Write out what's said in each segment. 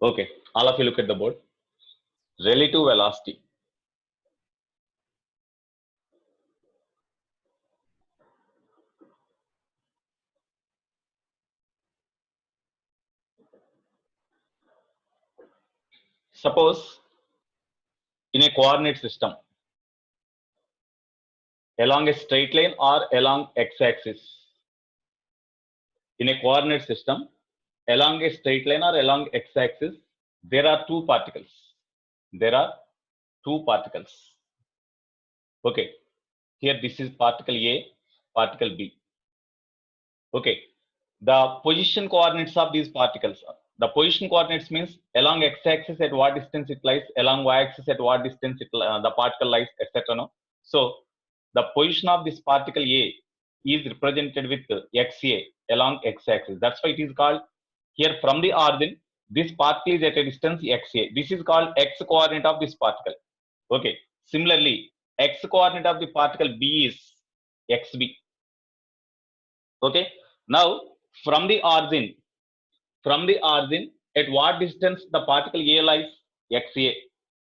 Okay, all of you look at the board. Relative velocity. Suppose in a coordinate system, along a straight line or along x-axis, in a coordinate system, along a straight line or along x-axis, there are two particles. There are two particles. Okay, here this is particle A, particle B. Okay, the position coordinates of these particles. The position coordinates means along x-axis at what distance it lies, along y-axis at what distance the particle lies, etc. No? So the position of this particle A is represented with xa along x-axis. That's why it is called here from the origin. This particle is at a distance xa. This is called x coordinate of this particle. Okay. Similarly, x coordinate of the particle B is xb. Okay. Now from the origin, at what distance the particle A lies, xa.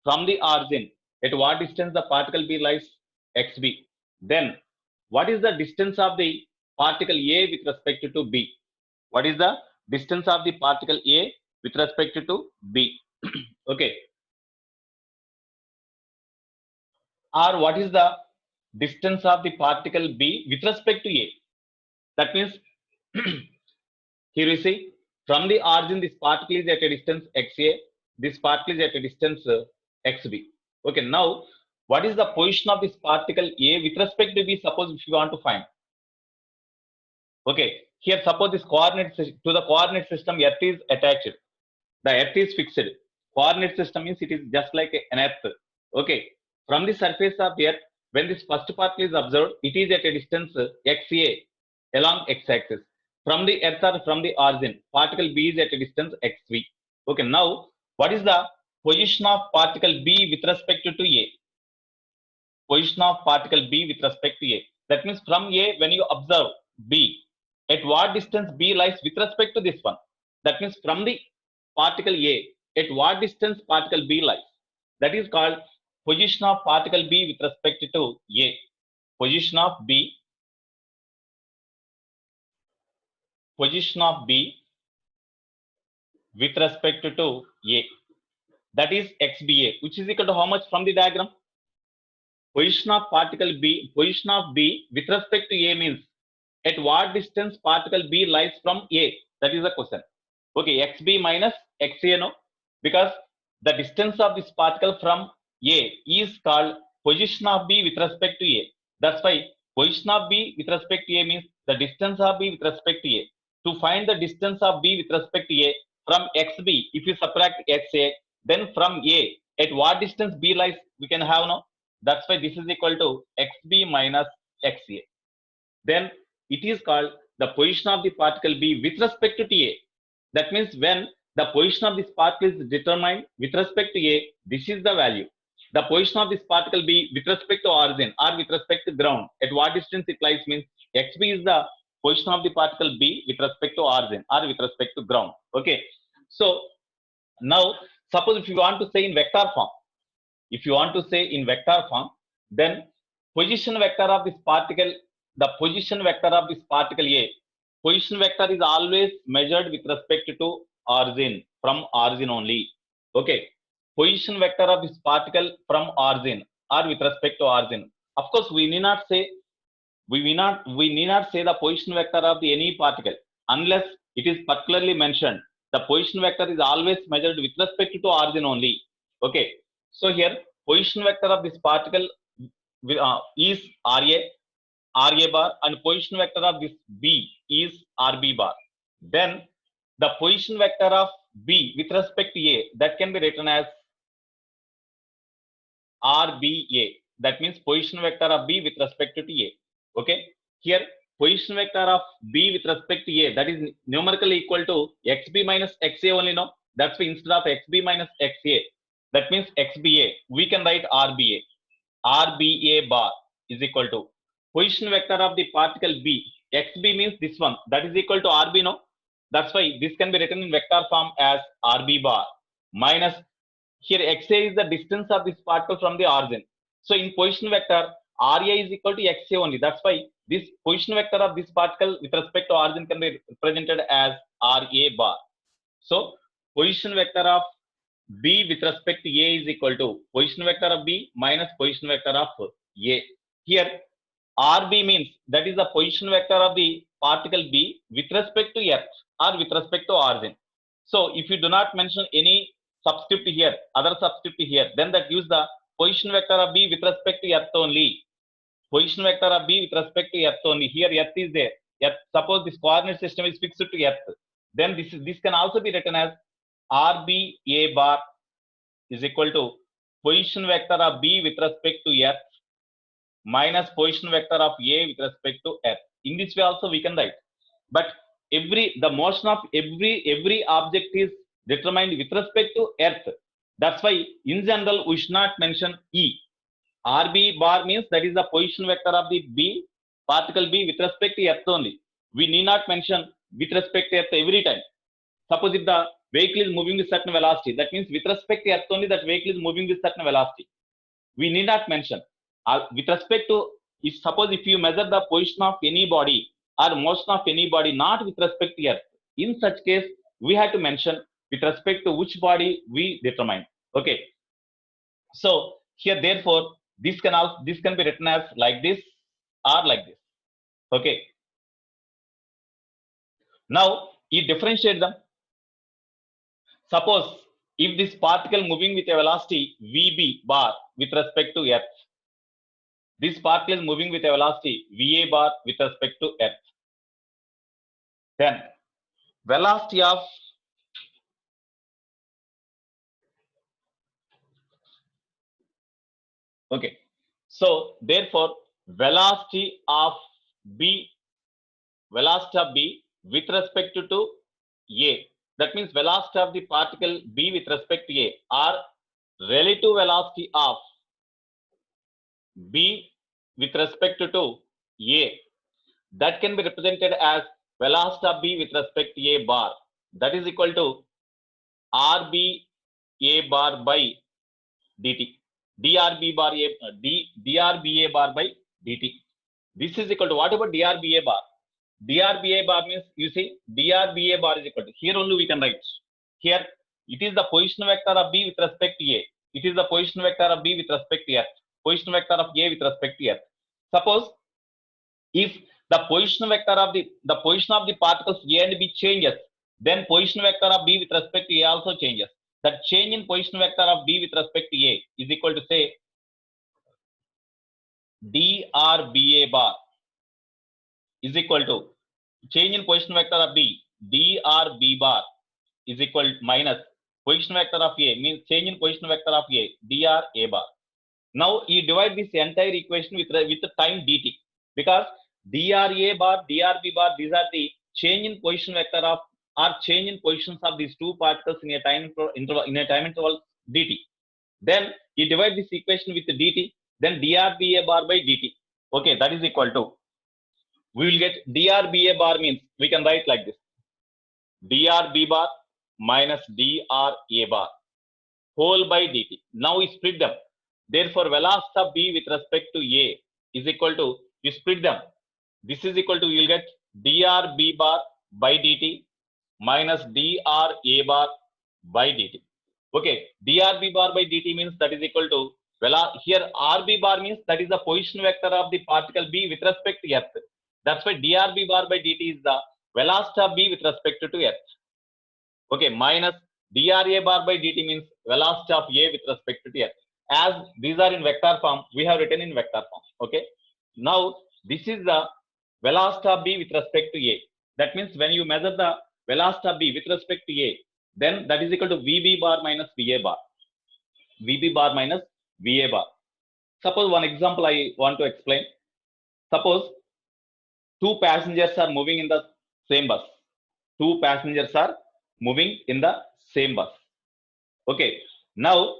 From the origin, at what distance the particle B lies, xb. Then what is the distance of the particle A with respect to B? What is the distance of the particle A with respect to B? Okay. Or what is the distance of the particle B with respect to A? That means here you see from the origin this particle is at a distance xa, this particle is at a distance xb. Okay, now what is the position of this particle A with respect to B? Suppose if you want to find. Okay, here suppose this coordinate to the coordinate system earth is attached. The earth is fixed. Coordinate system means it is just like an earth. Okay, from the surface of the earth, when this first particle is observed, it is at a distance xa along x-axis. From the earth or from the origin, particle B is at a distance xv. Okay, now what is the position of particle B with respect to A? Position of particle B with respect to A. That means from A, when you observe B, at what distance B lies with respect to this one? That means from the particle A, at what distance particle B lies? That is called position of particle B with respect to A. Position of B with respect to A. That is xba, which is equal to how much from the diagram? Position of particle B, position of B with respect to A means at what distance particle B lies from A? That is the question. Okay, xb minus xa, no? Because the distance of this particle from A is called position of B with respect to A. That's why position of B with respect to A means the distance of B with respect to A. To find the distance of B with respect to A from xb, if you subtract xa, then from A, at what distance B lies, we can have no. That's why this is equal to xb minus xa. Then it is called the position of the particle B with respect to A. That means when the position of this particle is determined with respect to A, this is the value. The position of this particle B with respect to origin or with respect to ground, at what distance it lies means xb is the position of the particle B with respect to origin or with respect to ground. Okay. So now suppose if you want to say in vector form, then position vector of this particle, the position vector of this particle A, position vector is always measured with respect to origin, from origin only. Okay, position vector of this particle from origin or with respect to origin. Of course, we need not say the position vector of the any particle unless it is particularly mentioned. The position vector is always measured with respect to origin only. Okay, so here position vector of this particle is RA bar, and position vector of this B is RB bar. Then the position vector of B with respect to A, that can be written as RBA. That means position vector of B with respect to A. Okay, here position vector of B with respect to A, that is numerically equal to xb minus xa only, no? That's why instead of xb minus xa, that means xba, we can write RBA. RBA bar is equal to position vector of the particle B. xb means this one, that is equal to RB, no? That's why this can be written in vector form as RB bar. minus, here xa is the distance of this particle from the origin. So in position vector, RA is equal to XA only. That's why this position vector of this particle with respect to origin can be represented as RA bar. So position vector of B with respect to A is equal to position vector of B minus position vector of A. Here RB means that is the position vector of the particle B with respect to Earth or with respect to origin. So if you do not mention any subscript here, other subscript here, then that gives the position vector of B with respect to Earth only. Position vector of B with respect to Earth only. Here Earth is there. Earth, suppose this coordinate system is fixed to Earth, then this can also be written as RB A bar is equal to position vector of B with respect to Earth minus position vector of A with respect to Earth. In this way also we can write. But the motion of every object is determined with respect to Earth. That's why in general we should not mention E. RB bar means that is the position vector of the B, particle B with respect to Earth only. We need not mention with respect to Earth every time. Suppose if the vehicle is moving with certain velocity, that means with respect to Earth only that vehicle is moving with certain velocity. We need not mention. With respect to, suppose if you measure the position of any body or motion of any body not with respect to Earth, in such case we have to mention with respect to which body we determine. Okay. So here therefore this can be written as like this or like this. Okay. Now you differentiate them. Suppose if this particle moving with a velocity VB bar with respect to Earth, this particle is moving with a velocity VA bar with respect to Earth, then velocity of okay. So therefore velocity of B with respect to A, that means velocity of the particle B with respect to A or relative velocity of B with respect to A, that can be represented as velocity of B with respect to A bar, that is equal to RB A bar by dt, drB A bar by dt. This is equal to, what about drB A bar? drB A bar means, you see, drB A bar is equal to, here only we can write. Here it is the position vector of B with respect to A. It is the position vector of B with respect to Earth. Position vector of A with respect to Earth. Suppose if the position vector of the position of the particles A and B changes, then position vector of B with respect to A also changes. That change in position vector of B with respect to A is equal to, say, drB A bar is equal to change in position vector of B, drB bar is equal to minus position vector of A, means change in position vector of A, dra bar. Now you divide this entire equation with the time dt, because dra bar, drB bar, these are the change in position vector of or change in positions of these two particles in a time interval dt. Then you divide this equation with the dt, then drB A bar by dt. Okay, that is equal to, we will get drB A bar means we can write like this, drB bar minus dra bar whole by dt. Now we split them. Therefore velocity of B with respect to A is equal to, you split them, this is equal to, you will get drB bar by dt minus dra bar by dt. Okay, drB bar by dt means that is equal to, here RB bar means that is the position vector of the particle B with respect to Earth. That's why drB bar by dt is the velocity of B with respect to Earth. Okay, minus dra bar by dt means velocity of A with respect to Earth. As these are in vector form, we have written in vector form. Okay, now this is the velocity of B with respect to A. That means when you measure the velocity of B with respect to A, then that is equal to VB bar minus VA bar. VB bar minus VA bar. Suppose one example I want to explain. Suppose two passengers are moving in the same bus. Two passengers are moving in the same bus. Okay, now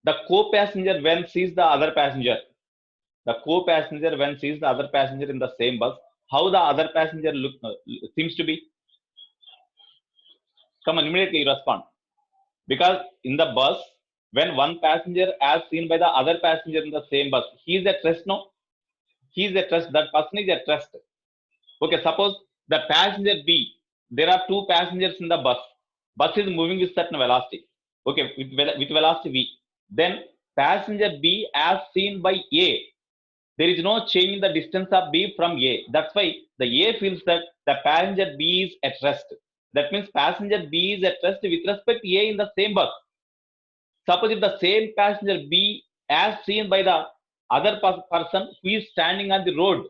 the co-passenger when sees the other passenger, in the same bus, how the other passenger seems to be? Come on, immediately respond. Because in the bus, when one passenger as seen by the other passenger in the same bus, he is at rest, no? He is at rest. That person is at rest. Okay, suppose the passenger B, there are two passengers in the bus. Bus is moving with certain velocity. Okay, with velocity V. Then passenger B as seen by A, there is no change in the distance of B from A. That's why the A feels that the passenger B is at rest. That means passenger B is at rest with respect to A in the same bus. Suppose if the same passenger B as seen by the other person who is standing on the road,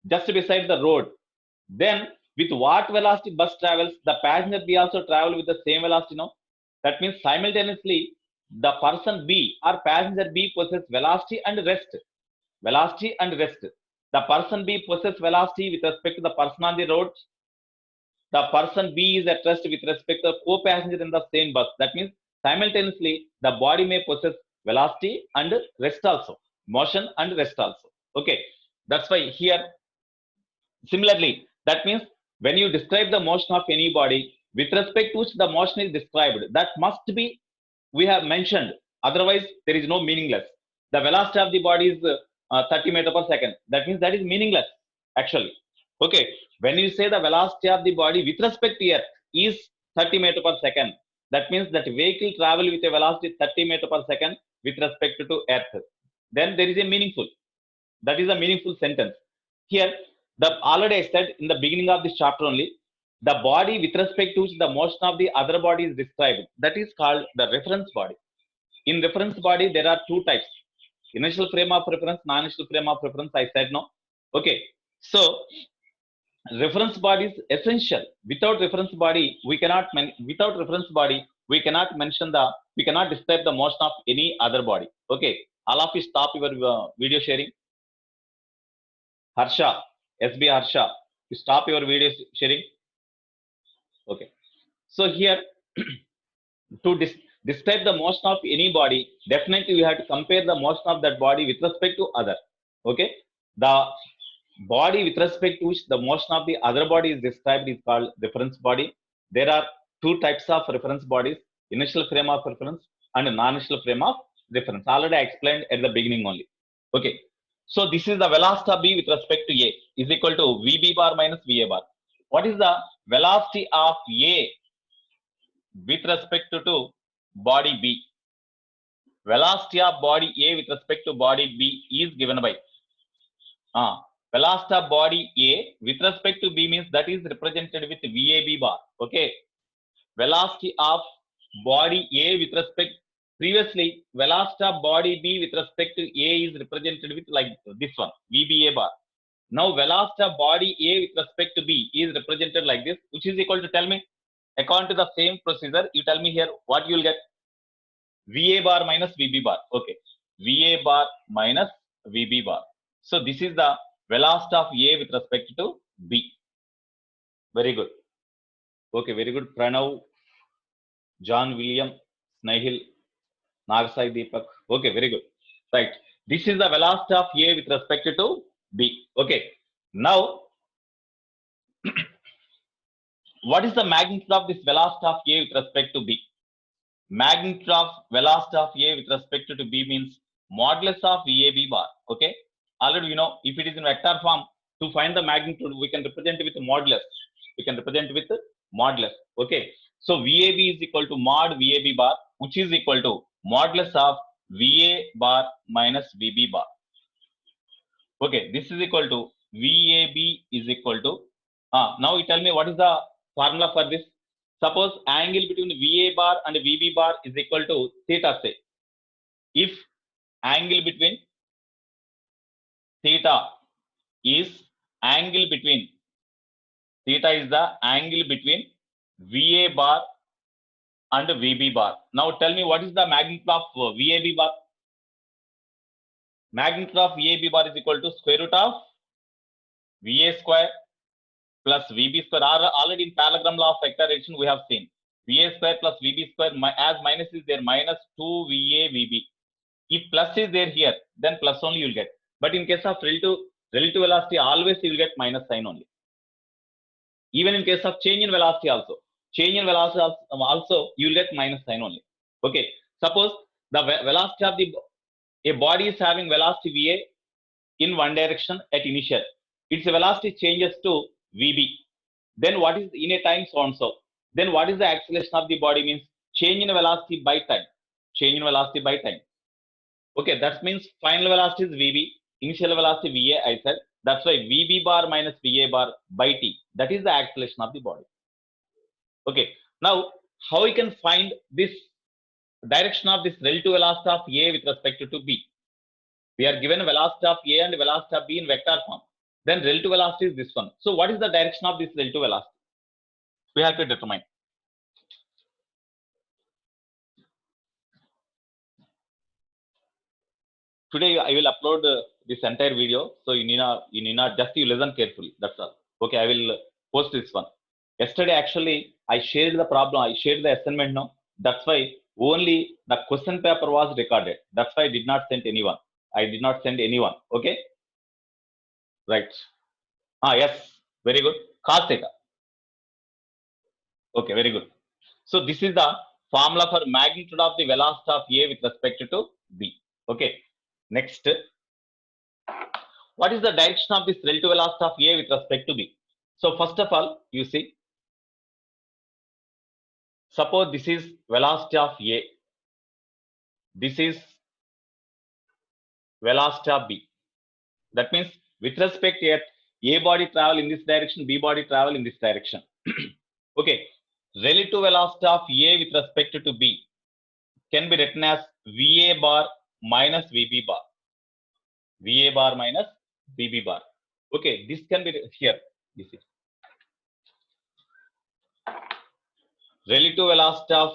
just beside the road, then with what velocity bus travels, the passenger B also travel with the same velocity, no? That means simultaneously the person B or passenger B possesses velocity and rest. Velocity and rest. The person B possesses velocity with respect to the person on the road. The person B is at rest with respect to the co-passenger in the same bus. That means simultaneously the body may possess velocity and rest also, motion and rest also. Okay, that's why here similarly, that means when you describe the motion of any body with respect to which the motion is described, that must be we have mentioned. Otherwise, there is no meaningless. The velocity of the body is 30 meter per second. That means that is meaningless actually. Okay, when you say the velocity of the body with respect to Earth is 30 meter per second, that means that vehicle travel with a velocity 30 meter per second with respect to Earth. Then there is a meaningful. That is a meaningful sentence. Here, the already I said in the beginning of this chapter only, the body with respect to which the motion of the other body is described. That is called the reference body. In reference body, there are two types: initial frame of reference, non-initial frame of reference. I said no. Okay, so reference body is essential. Without reference body, we cannot mention we cannot describe the motion of any other body. Okay, all of you stop your video sharing. Harsha, SB Harsha, you stop your video sharing. Okay. So here, to describe the motion of any body, definitely we have to compare the motion of that body with respect to other. Okay. The body with respect to which the motion of the other body is described is called reference body. There are two types of reference bodies: initial frame of reference and non-initial frame of reference. Already I explained at the beginning only. Okay. So this is the velocity of B with respect to A is equal to VB bar minus VA bar. What is the velocity of A with respect to body B? Velocity of body A with respect to body B is given by velocity of body A with respect to B means that is represented with VAB bar. Okay. Velocity of body A with respect, previously velocity of body B with respect to A is represented with like this one, VBA bar. Now velocity of body A with respect to B is represented like this, which is equal to, tell me, according to the same procedure, you tell me here what you will get. VA bar minus VB bar. Okay, VA bar minus VB bar. So this is the velocity of A with respect to B. Very good. Okay, very good. Pranav, John William, Snehil, Nagasai Deepak. Okay, very good. Right. This is the velocity of A with respect to B. Okay. Now, what is the magnitude of this velocity of A with respect to B? Magnitude of velocity of A with respect to B means modulus of VAB bar. Okay. Already you know, if it is in vector form, to find the magnitude, we can represent it with modulus. We can represent with modulus. Okay. So VAB is equal to mod VAB bar, which is equal to modulus of VA bar minus VB bar. Okay, this is equal to VAB is equal to, now you tell me what is the formula for this. Suppose angle between VA bar and VB bar is equal to theta, say. If angle between theta is angle between, theta is the angle between VA bar and VB bar. Now tell me what is the magnitude of VAB bar. Magnitude of VAB bar is equal to square root of VA square plus VB square. Already in parallelogram law of vector addition we have seen VA square plus VB square, as minus is there, minus 2 VA VB. If plus is there here, then plus only you will get. But in case of relative velocity, always you will get minus sign only. Even in case of change in velocity also, change in velocity also you will get minus sign only. Okay, suppose the velocity of a body is having velocity va in one direction at initial, its velocity changes to vb, then what is in a time so and so, then what is the acceleration of the body means change in velocity by time, change in velocity by time. Okay, that means final velocity is vb, initial velocity va I said, that's why vb bar minus va bar by t, that is the acceleration of the body. Okay, now how we can find this direction of this relative velocity of a with respect to b? We are given velocity of a and velocity of b in vector form, then relative velocity is this one. So what is the direction of this relative velocity? We have to determine. Today I will upload this entire video, so you need not just you listen carefully. That's all. Okay, I will post this one. Yesterday actually I shared the problem, I shared the assignment now. That's why only the question paper was recorded. That's why I did not send anyone. I did not send anyone. Okay, right. Yes, very good. Cos theta. Okay, very good. So this is the formula for magnitude of the velocity of a with respect to b. Okay, next. What is the direction of this relative velocity of a with respect to b? So first of all, you see, suppose this is velocity of a, this is velocity of b. That means with respect to a body travel in this direction, b body travel in this direction. Okay, relative velocity of a with respect to b can be written as va bar minus vb bar, va bar minus vb bar. Okay, this can be here. This is relative velocity of,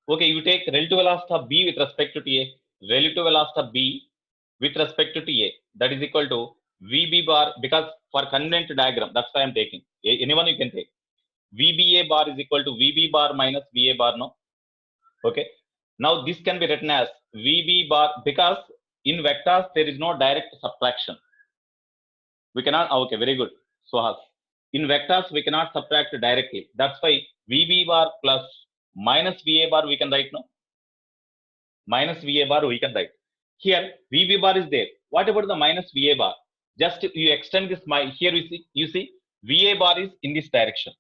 okay, you take relative velocity of b with respect to a, relative velocity of b with respect to a, that is equal to vb bar, because for convenient diagram, that's why I'm taking. Anyone you can take. vba bar is equal to vb bar minus va bar, no? Okay, now this can be written as vb bar, because in vectors there is no direct subtraction. We cannot, okay, very good. So in vectors we cannot subtract directly. That's why vb bar plus minus va bar we can write, no? Minus va bar we can write. Here vb bar is there. What about the minus va bar? Just you extend this, here you see va bar is in this direction.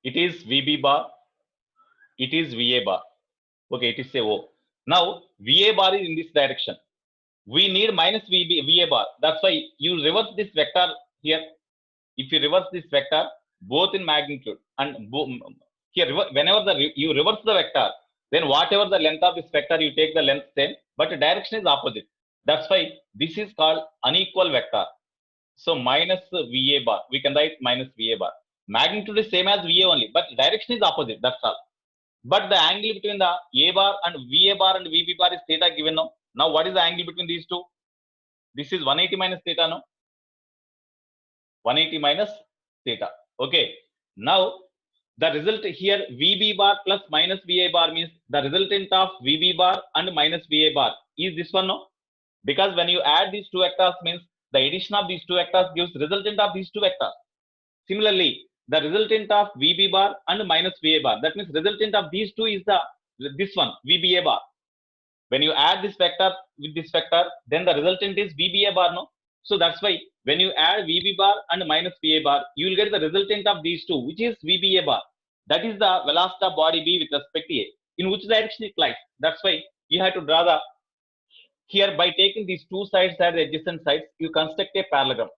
It is vb bar, it is va bar. Okay, it is say o. Now va bar is in this direction. We need minus va bar. That's why you reverse this vector here. If you reverse this vector, both in magnitude and here, whenever you reverse the vector, then whatever the length of this vector, you take the length same, but the direction is opposite. That's why this is called unequal vector. So minus va bar, we can write minus va bar. Magnitude is same as va only, but direction is opposite. That's all. But the angle between the a bar and va bar and vb bar is theta given now. Now what is the angle between these two? This is 180 minus theta, no? 180 minus theta. Okay. Now the result here vb bar plus minus va bar means the resultant of vb bar and minus va bar is this one, no? Because when you add these two vectors means the addition of these two vectors gives resultant of these two vectors. Similarly, the resultant of vb bar and minus va bar, that means resultant of these two is this one vba bar. When you add this vector with this vector, then the resultant is vba bar, no? So that's why when you add vb bar and minus va bar, you will get the resultant of these two, which is vba bar. That is the velocity of body b with respect to a. In which direction it lies? That's why you have to draw the, here by taking these two sides as adjacent sides, you construct a parallelogram.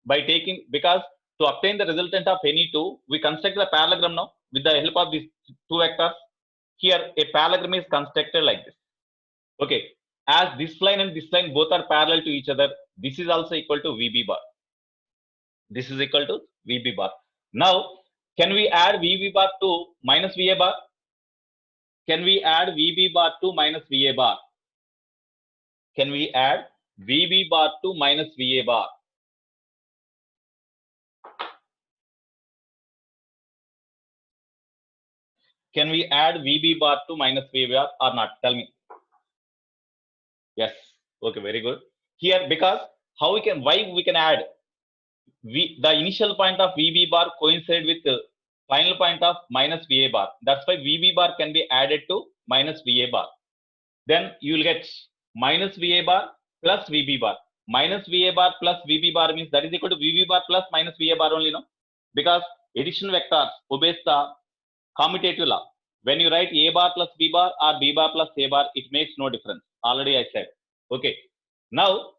By taking, because to obtain the resultant of any two, we construct the parallelogram now with the help of these two vectors. Here a parallelogram is constructed like this. Okay, as this line and this line both are parallel to each other, this is also equal to vb bar. This is equal to vb bar. Now, can we add vb bar to minus va bar? Can we add vb bar to minus va bar? Can we add vb bar to minus va bar? Can we add vb bar to minus va bar or not? Tell me. Yes. Okay, very good. Here, because why we can add the initial point of VB bar coincide with the final point of minus VA bar. That's why VB bar can be added to minus VA bar. Then you will get minus VA bar plus VB bar. Minus VA bar plus VB bar means that is equal to VB bar plus minus VA bar only, no? Because addition vectors obeys the commutative law. When you write A bar plus B bar or B bar plus A bar, it makes no difference. Already I said. Okay. Now,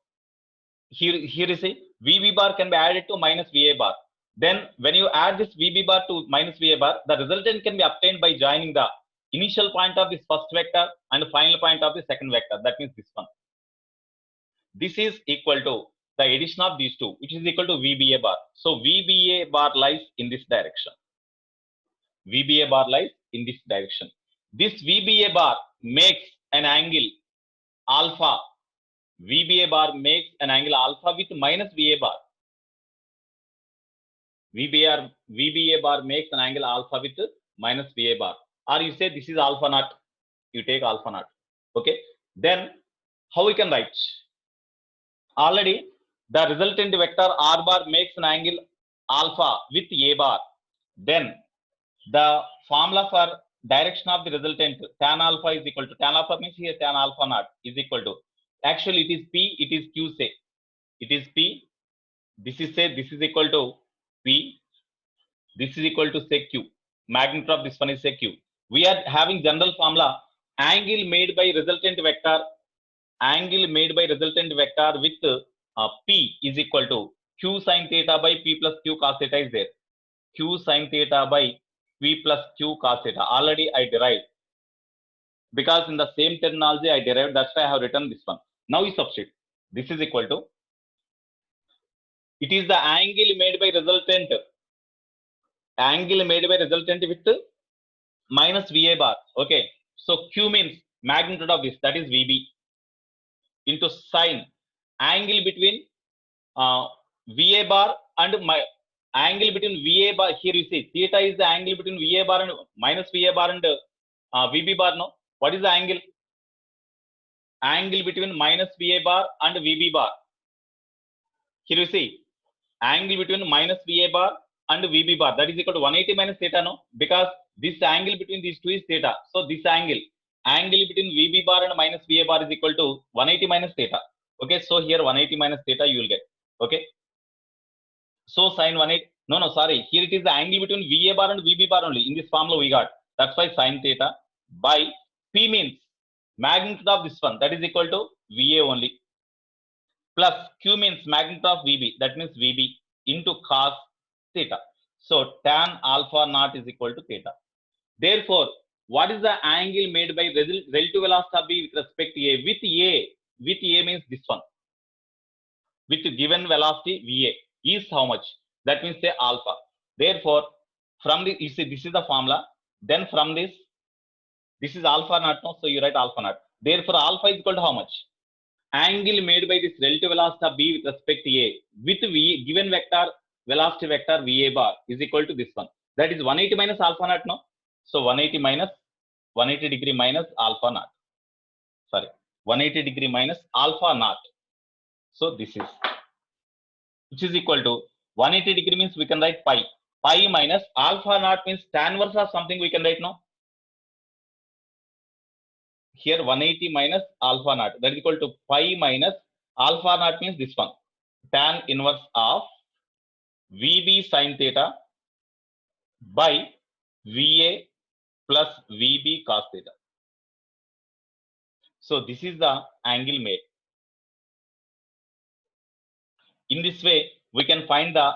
here is a VB bar can be added to minus VA bar. Then when you add this VB bar to minus VA bar, the resultant can be obtained by joining the initial point of this first vector and the final point of the second vector. That means this one. This is equal to the addition of these two, which is equal to VBA bar. So VBA bar lies in this direction. VBA bar lies in this direction. This VBA bar makes an angle alpha. VBA bar makes an angle alpha with minus VA bar. VBA bar makes an angle alpha with minus VA bar. Or you say this is alpha naught. You take alpha naught. Okay. Then how we can write? Already the resultant vector R bar makes an angle alpha with A bar. Then the formula for direction of the resultant tan alpha is equal to tan alpha means here tan alpha naught is equal to, actually it is P, it is Q, say it is P, this is say this is equal to P, this is equal to say Q, magnitude of this one is say Q. We are having general formula angle made by resultant vector with P is equal to Q sin theta by P plus Q cos theta is there. Q sin theta by P plus Q cos theta. Already I derived. Because in the same terminology I derived, that's why I have written this one. Now we substitute. This is equal to, it is the angle made by resultant with minus VA bar. Okay. So Q means magnitude of this, that is VB, into sine angle between VA bar and my angle between VA bar. Here you see theta is the angle between VA bar and minus VA bar and VB bar. No, what is the angle? Angle between minus VA bar and VB bar. Here you see angle between minus VA bar and VB bar, that is equal to 180 minus theta. No, because this angle between these two is theta. So this angle between VB bar and minus VA bar is equal to 180 minus theta. Okay, so here 180 minus theta you will get. Okay, so sine 180, no, sorry, here it is the angle between VA bar and VB bar only. In this formula we got, that's why sine theta by P means magnitude of this one, that is equal to VA only, plus Q means magnitude of VB, that means VB into cos theta. So tan alpha naught is equal to theta. Therefore, what is the angle made by relative velocity of B with respect to A? With A means this one. With given velocity VA is how much? That means say alpha. Therefore, from the, you see this is the formula. Then from this is alpha naught. No? So you write alpha naught. Therefore, alpha is equal to how much? Angle made by this relative velocity of B with respect to A with V given vector velocity vector VA bar is equal to this one. That is 180 minus alpha naught. No? So 180 degree minus alpha naught. Sorry, 180 degree minus alpha naught. So this is, which is equal to 180 degree means we can write pi. Pi minus alpha naught means tan inverse of something we can write now. Here 180 minus alpha naught, that is equal to pi minus alpha naught means this one. Tan inverse of VB sin theta by VA plus VB cos theta. So this is the angle made. In this way, we can find the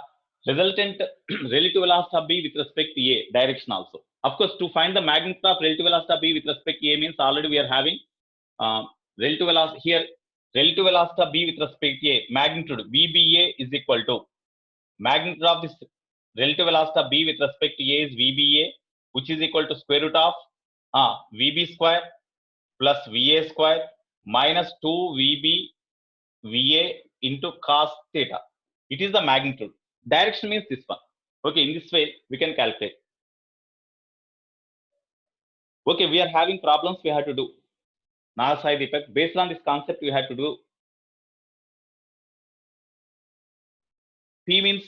resultant relative velocity of B with respect to A direction also. Of course, to find the magnitude of relative velocity of B with respect to A means already we are having relative velocity here. Relative velocity of B with respect to A, magnitude VBA is equal to magnitude of this relative velocity of B with respect to A is VBA, which is equal to square root of VB square plus VA square minus 2 VB VA into cos theta. It is the magnitude. Direction means this one. Okay, in this way we can calculate. Okay, we are having problems we have to do. Null-Side effect. Based on this concept, you have to do P means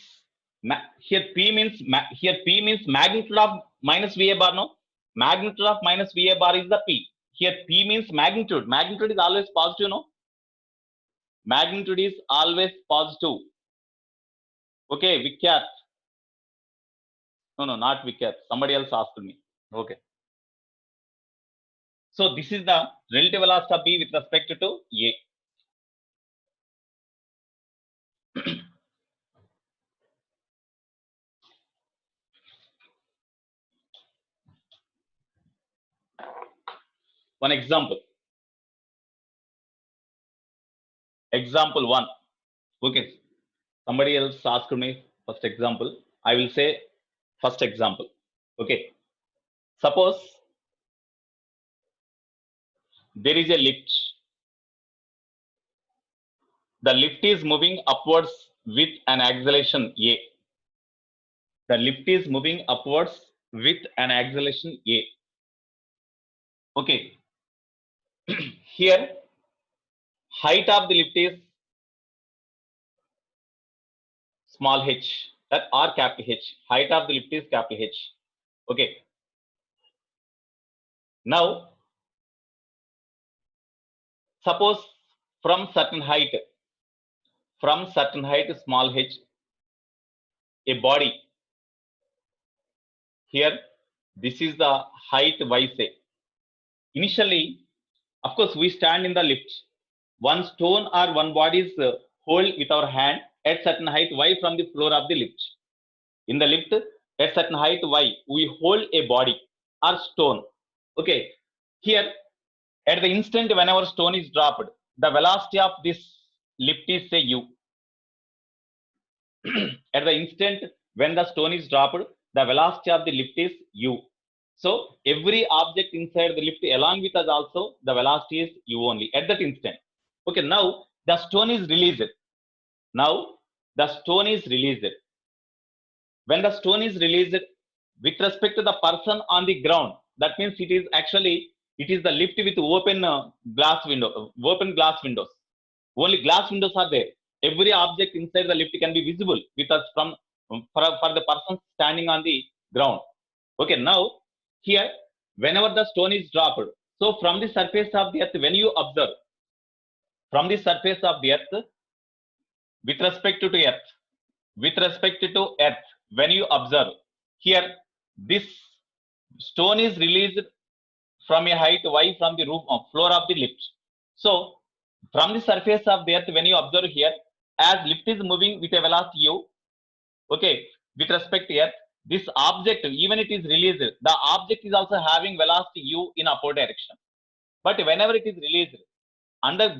here P means magnitude of minus VA bar. No, magnitude of minus VA bar is the P. Here P means magnitude. Magnitude is always positive. No, magnitude is always positive. Okay, Vikyat. No, not Vikyat. Somebody else asked me. Okay. So this is the relative velocity of B with respect to A. One example. Example 1. Okay. Somebody else asked me first example. I will say first example. Okay. Suppose there is a lift. The lift is moving upwards with an acceleration A. The lift is moving upwards with an acceleration A. Okay. Here, height of the lift is small h, that or capital H. Height of the lift is capital H. Okay. Now, suppose from certain height small h, a body. Here, this is the height y say. Initially, of course, we stand in the lift. One stone or one body is hold with our hand at certain height y from the floor of the lift. In the lift, at certain height y, we hold a body or stone. Okay. Here, at the instant whenever stone is dropped, the velocity of this lift is say u. At the instant when the stone is dropped, the velocity of the lift is u. So every object inside the lift along with us also, the velocity is u only at that instant. Okay, now the stone is released. Now the stone is released. When the stone is released with respect to the person on the ground, that means it is the lift with open glass windows. Only glass windows are there. Every object inside the lift can be visible with us from for the person standing on the ground. Okay, now here whenever the stone is dropped, so from the surface of the earth, when you observe from the surface of the earth with respect to earth, when you observe here, this stone is released from a height y from the roof floor of the lift. So from the surface of the earth, when you observe here, as lift is moving with a velocity u, okay, with respect to earth, this object, even it is released, the object is also having velocity u in upward direction. But whenever it is released,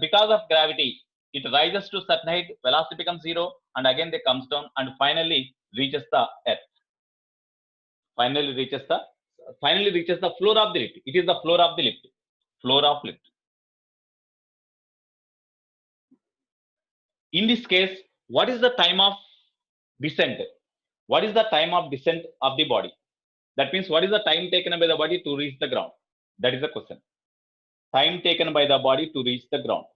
because of gravity, it rises to certain height, velocity becomes 0, and again they comes down and finally reaches the earth. Finally reaches the floor of the lift. It is the floor of the lift. Floor of lift. In this case, what is the time of descent? What is the time of descent of the body? That means what is the time taken by the body to reach the ground? That is the question. Time taken by the body to reach the ground.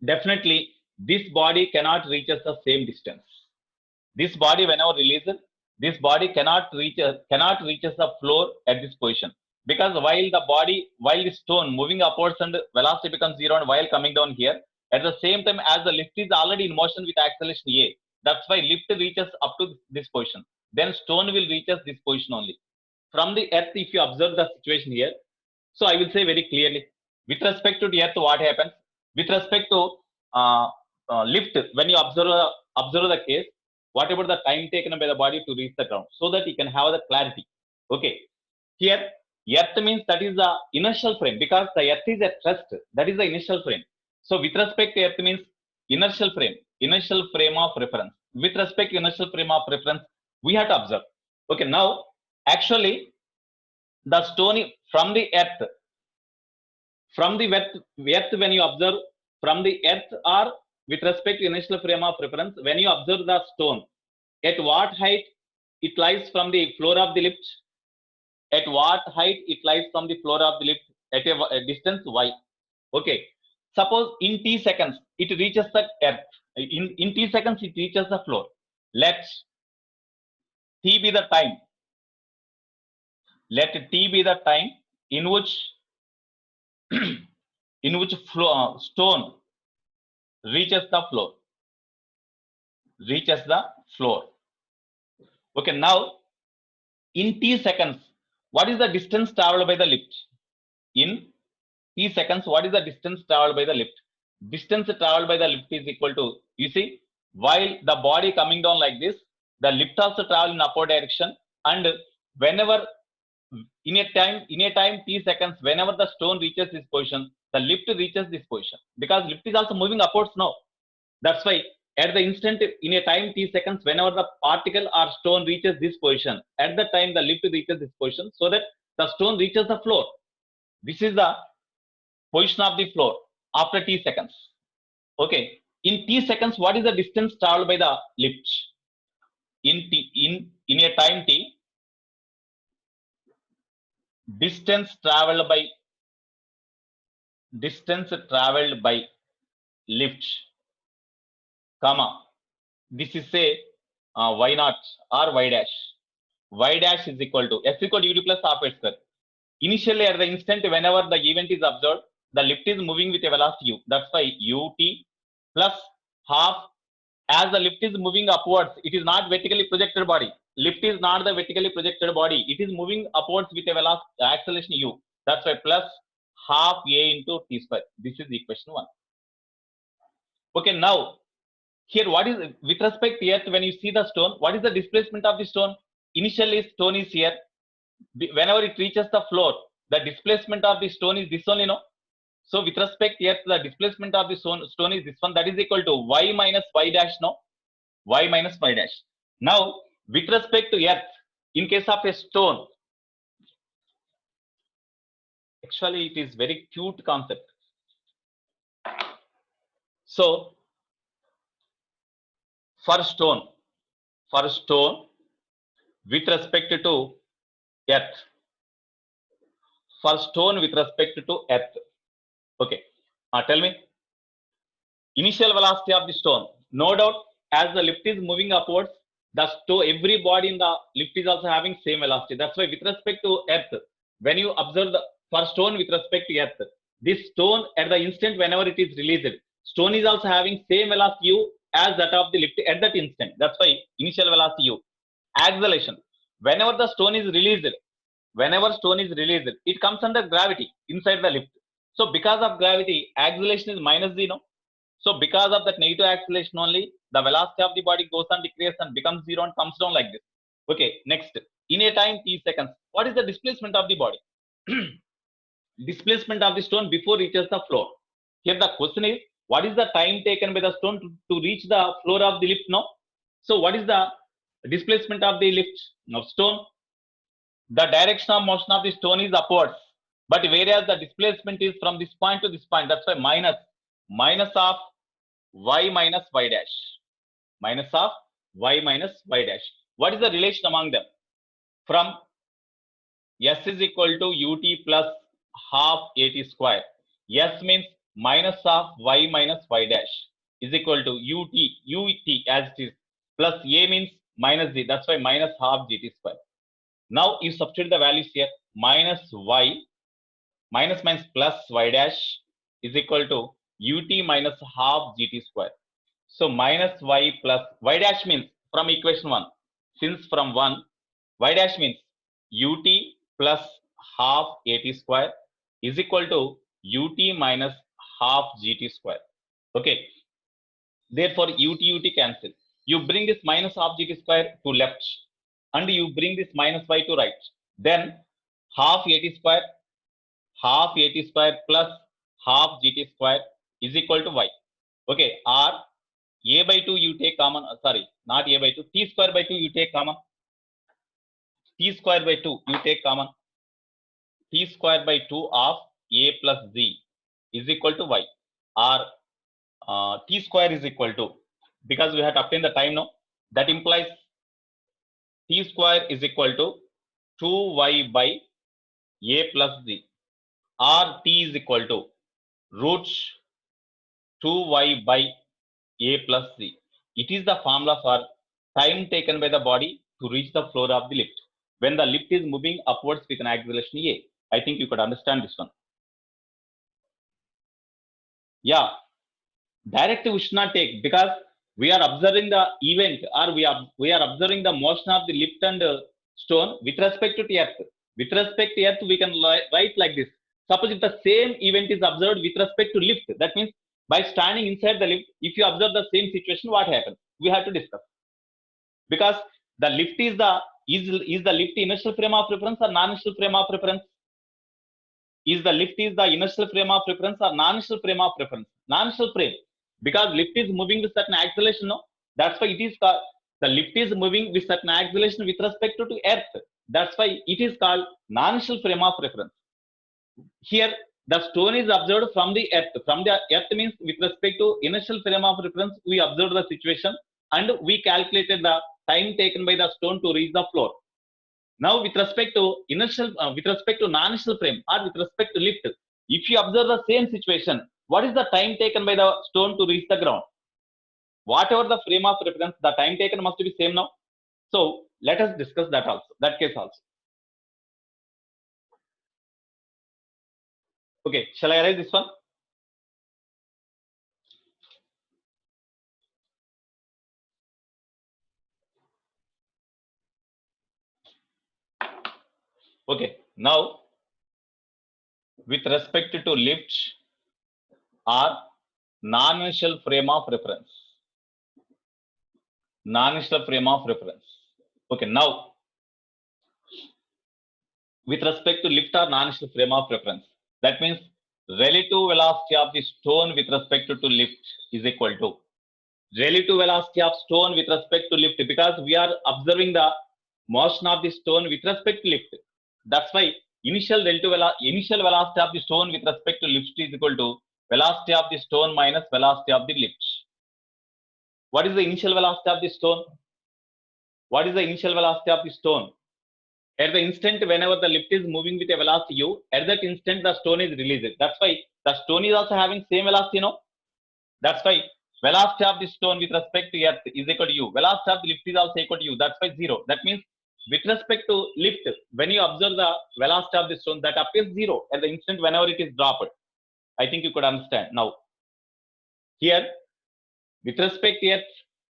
Definitely, this body cannot reach us the same distance. This body, whenever released, this body cannot reach the floor at this position, because while the stone moving upwards and velocity becomes 0, and while coming down here, at the same time as the lift is already in motion with acceleration a, that's why lift reaches up to this position. Then stone will reach us this position only. From the earth, if you observe the situation here, so I will say very clearly, with respect to the earth, what happens? With respect to lift, when you observe the case, what about the time taken by the body to reach the ground, so that you can have the clarity. Okay, here earth means that is the inertial frame, because the earth is at rest, that is the initial frame. So with respect to earth means inertial frame of reference. With respect to inertial frame of reference, we have to observe. Okay, now actually the stone from the earth, when you observe from the earth, or with respect to initial frame of reference, when you observe the stone, at what height it lies from the floor of the lift? At what height it lies from the floor of the lift? At a distance y. Okay, suppose in t seconds it reaches the earth. In t seconds it reaches the floor. Let t be the time. Let t be the time in which in which stone reaches the floor. Reaches the floor. Okay, now in t seconds, what is the distance traveled by the lift? In t seconds, what is the distance traveled by the lift? Distance traveled by the lift is equal to, you see, while the body coming down like this, the lift also travel in upward direction, and whenever in a time t seconds, whenever the stone reaches this position, the lift reaches this position, because lift is also moving upwards now. That's why at the instant in a time t seconds, whenever the particle or stone reaches this position, at the time the lift reaches this position, so that the stone reaches the floor. This is the position of the floor after t seconds. Okay, in t seconds, what is the distance traveled by the lift? In a time t, distance traveled by lift, comma, this is say y naught or y dash. Y dash is equal to s equal to ut plus half h square. Initially, at the instant whenever the event is observed, the lift is moving with a velocity u. That's why ut plus half. As the lift is moving upwards, it is not vertically projected body. Lift is not the vertically projected body. It is moving upwards with a velocity acceleration u. That's why plus half a into t square. This is equation 1. Okay, now here what is with respect to earth, when you see the stone, what is the displacement of the stone? Initially stone is here. Whenever it reaches the floor, the displacement of the stone is this only, no? So with respect to earth, the displacement of the stone is this one, that is equal to y minus y dash, no? Y minus y dash. Now with respect to earth, in case of a stone, actually it is very cute concept. So for stone with respect to earth, for stone with respect to earth, okay, tell me initial velocity of the stone. No doubt, as the lift is moving upwards, the every body in the lift is also having same velocity. That's why with respect to earth, when you observe the for stone with respect to earth, this stone at the instant whenever it is released, stone is also having same velocity u as that of the lift at that instant. That's why initial velocity u. Acceleration, whenever the stone is released, it comes under gravity inside the lift. So because of gravity, acceleration is minus 0. So because of that negative acceleration only, the velocity of the body goes on decrease and becomes 0 and comes down like this. Okay, next, in a time t seconds, what is the displacement of the body? Displacement of the stone before reaches the floor. Here the question is, what is the time taken by the stone to reach the floor of the lift now? So what is the displacement of the lift of stone? The direction of motion of the stone is upwards, but whereas the displacement is from this point to this point. That's why minus of y minus y dash, minus of y minus y dash. What is the relation among them? From s is equal to ut plus half at square. S means minus of y minus y dash is equal to ut as it is, plus a means minus z. That's why minus half gt square. Now you substitute the values here. Minus y minus plus y dash is equal to ut minus half gt square. So minus y plus y dash means from equation 1. Since from 1, y dash means ut plus half at square is equal to ut minus half gt square. Okay. Therefore ut cancel. You bring this minus half gt square to left, and you bring this minus y to right. Then half at square plus half gt square is equal to y. Okay, or a by 2 you take common, sorry, not a by 2, t square by 2 you take common, t square by 2 you take common, t square by 2 of a plus z is equal to y, or t square is equal to, because we have to obtain the time now, that implies t square is equal to 2y by a plus z, or t is equal to root 2y by a plus c. It is the formula for time taken by the body to reach the floor of the lift when the lift is moving upwards with an acceleration a. I think you could understand this one. Yeah, direct we should not take, because we are observing the event, or we are observing the motion of the lift and stone with respect to earth. With respect to earth, we can write like this. Suppose if the same event is observed with respect to lift, that means by standing inside the lift, if you observe the same situation, what happens? We have to discuss. Because the lift is the lift inertial frame of reference or non-inertial frame of reference? Is the lift is the inertial frame of reference or non-inertial frame of reference? Non-inertial frame, because lift is moving with certain acceleration. No, that's why it is called, the lift is moving with certain acceleration with respect to earth. That's why it is called non-inertial frame of reference. Here the stone is observed from the earth. From the earth means with respect to inertial frame of reference, we observed the situation and we calculated the time taken by the stone to reach the floor. Now, with respect to with respect to non-inertial frame or with respect to lift, if you observe the same situation, what is the time taken by the stone to reach the ground? Whatever the frame of reference, the time taken must be same now. So let us discuss that also, that case also. Okay, shall I write this one? Okay, now with respect to lift or non-inertial frame of reference. Non-inertial frame of reference. Okay, now with respect to lift or non-inertial frame of reference, that means relative velocity of the stone with respect to lift is equal to relative velocity of stone with respect to lift, because we are observing the motion of the stone with respect to lift. That's why initial velocity of the stone with respect to lift is equal to velocity of the stone minus velocity of the lift. What is the initial velocity of the stone? What is the initial velocity of the stone? At the instant whenever the lift is moving with a velocity u, at that instant the stone is released. That's why the stone is also having same velocity, no? That's why velocity of the stone with respect to earth is equal to u. Velocity of the lift is also equal to u. That's why 0. That means with respect to lift, when you observe the velocity of the stone, that appears 0 at the instant whenever it is dropped. I think you could understand. Now, here, with respect to earth,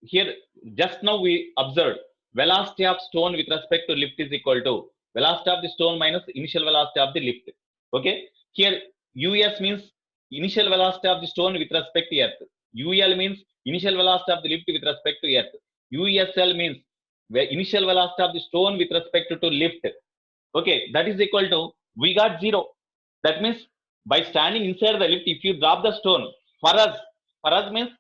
here just now we observed velocity of stone with respect to lift is equal to velocity of the stone minus initial velocity of the lift. Okay, here us means initial velocity of the stone with respect to earth. ul means initial velocity of the lift with respect to earth. usl means initial velocity of the stone with respect to lift. Okay, that is equal to, we got 0. That means by standing inside the lift, if you drop the stone, for us means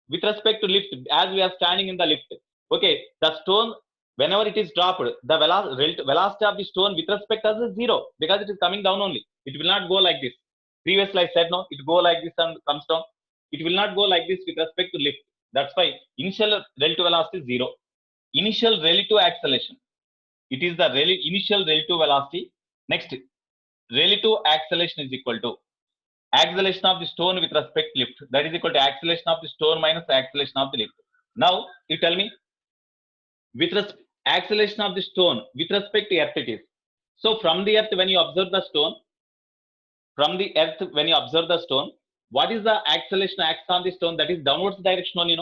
with respect to lift, as we are standing in the lift, okay, the stone whenever it is dropped, the velocity of the stone with respect to us is 0, because it is coming down only. It will not go like this. Previously I said, no, it go like this and comes down. It will not go like this with respect to lift. That's why initial relative velocity is 0. Initial relative acceleration, it is the initial relative velocity. Next, relative acceleration is equal to acceleration of the stone with respect to lift, that is equal to acceleration of the stone minus acceleration of the lift. Now you tell me, with acceleration of the stone with respect to earth it is. So from the earth when you observe the stone, what is the acceleration acts on the stone? That is downwards direction only,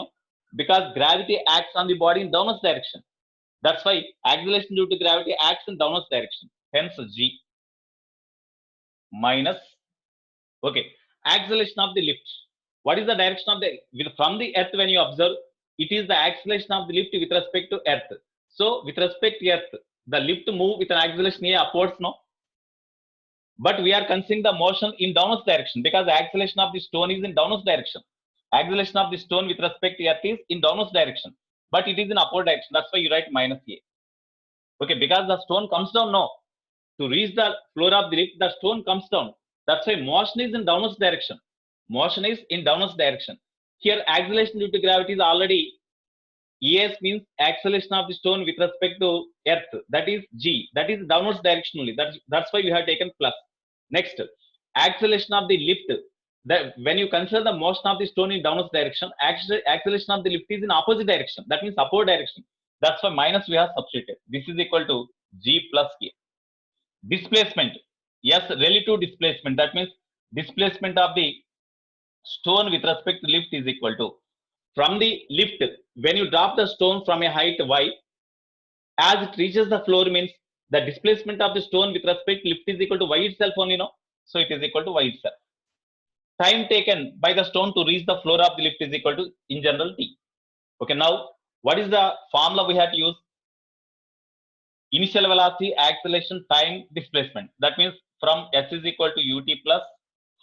because gravity acts on the body in downwards direction. That's why acceleration due to gravity acts in downwards direction. Hence g minus, okay, acceleration of the lift. What is the direction of the, from the earth when you observe, it is the acceleration of the lift with respect to earth. So with respect to earth, the lift move with an acceleration a upwards, no? But we are considering the motion in downwards direction, because the acceleration of the stone is in downwards direction. Acceleration of the stone with respect to earth is in downwards direction, but it is in upward direction. That's why you write minus a. Okay, because the stone comes down, no? To reach the floor of the lift, the stone comes down. That's why motion is in downwards direction. Motion is in downwards direction. Here acceleration due to gravity is already, ES means acceleration of the stone with respect to earth, that is g, that is downwards direction only. That's why we have taken plus. Next, acceleration of the lift that when you consider the motion of the stone in downward direction, acceleration of the lift is in opposite direction. That means upward direction. That's why minus we have substituted. This is equal to G plus K. Displacement. Yes, relative displacement. That means displacement of the stone with respect to lift is equal to, from the lift, when you drop the stone from a height y, as it reaches the floor means the displacement of the stone with respect to lift is equal to y itself only, no? So it is equal to y itself. Time taken by the stone to reach the floor of the lift is equal to, in general, t. Okay, now what is the formula we have to use? Initial velocity, acceleration, time, displacement. That means from s is equal to ut plus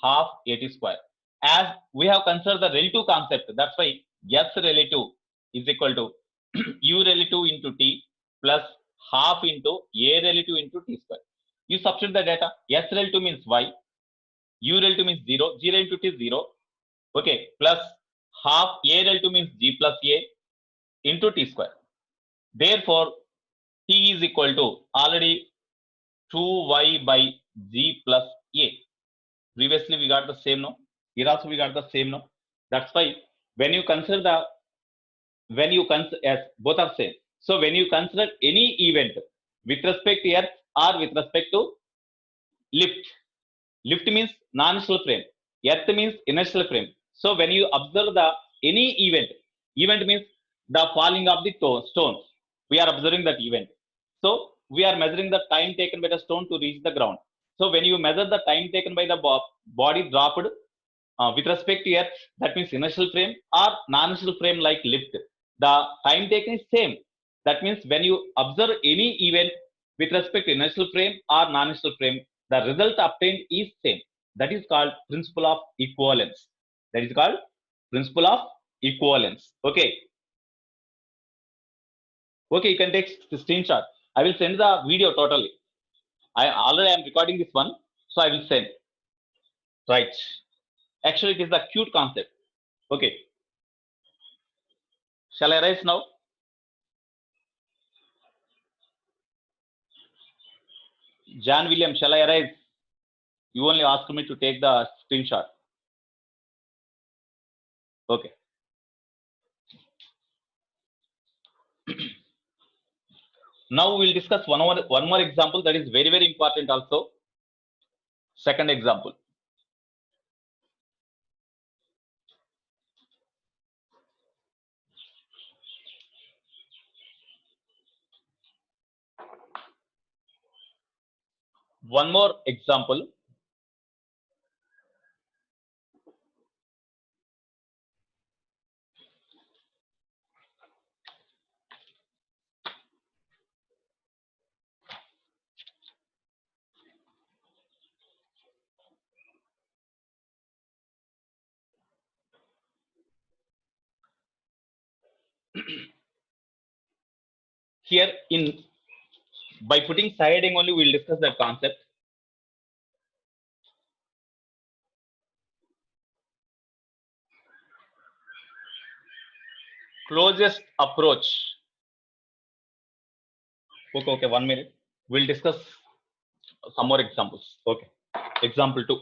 half at square. As we have considered the relative concept, that's why s relative is equal to u relative into t plus half into a relative into t square. You substitute the data. S relative means y, u relative means 0, 0 into t is 0. Okay, plus half a relative means g plus a into t square. Therefore, t is equal to already 2y by g plus a. Previously we got the same, no? Here also we got the same, no? That's why when you consider yes, both are same. So when you consider any event with respect to earth or with respect to lift, lift means non-inertial frame, earth means inertial frame. So when you observe the any event means the falling of the stones, we are observing that event. So we are measuring the time taken by the stone to reach the ground. So when you measure the time taken by the body dropped with respect to earth, that means inertial frame or non-inertial frame like lift, the time taken is same. That means when you observe any event with respect to inertial frame or non-inertial frame, the result obtained is same. That is called principle of equivalence. That is called principle of equivalence. Okay. Okay, you can take the screenshot. I will send the video totally. I already am recording this one, so I will send. Right. Actually, it is the cute concept. Okay. Shall I erase now? John William, shall I erase? You only asked me to take the screenshot. Okay. Now we'll discuss one more example that is very, very important also. Second example. One more example. Here by putting siding only, we'll discuss that concept. Closest approach. Okay, 1 minute. We'll discuss some more examples. Okay. Example 2.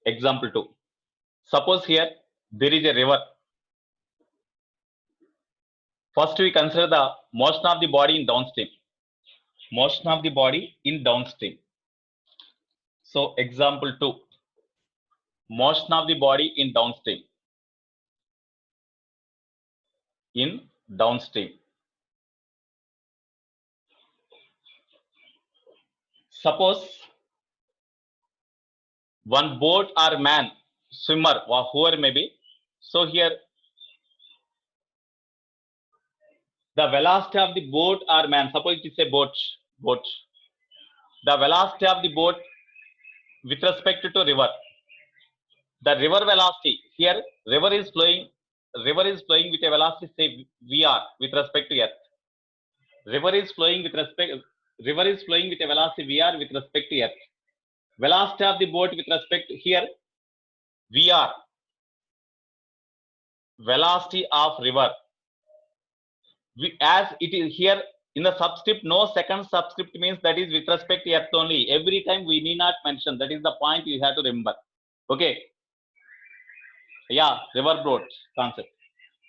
Example 2. Suppose here there is a river. First, we consider the motion of the body in downstream. Motion of the body in downstream. So, example 2. Motion of the body in downstream. In downstream. Suppose one boat or man, swimmer, or whoever may be. So, here the velocity of the boat or man, suppose it is a boat. The velocity of the boat with respect to river. The river velocity here, river is flowing with a velocity say VR with respect to earth. River is flowing with a velocity VR with respect to earth. Velocity of the boat with respect to here VR. Velocity of river. As it is here in the subscript, no second subscript means that is with respect to earth only. Every time we need not mention. That is the point you have to remember. Okay. Yeah, river boat concept.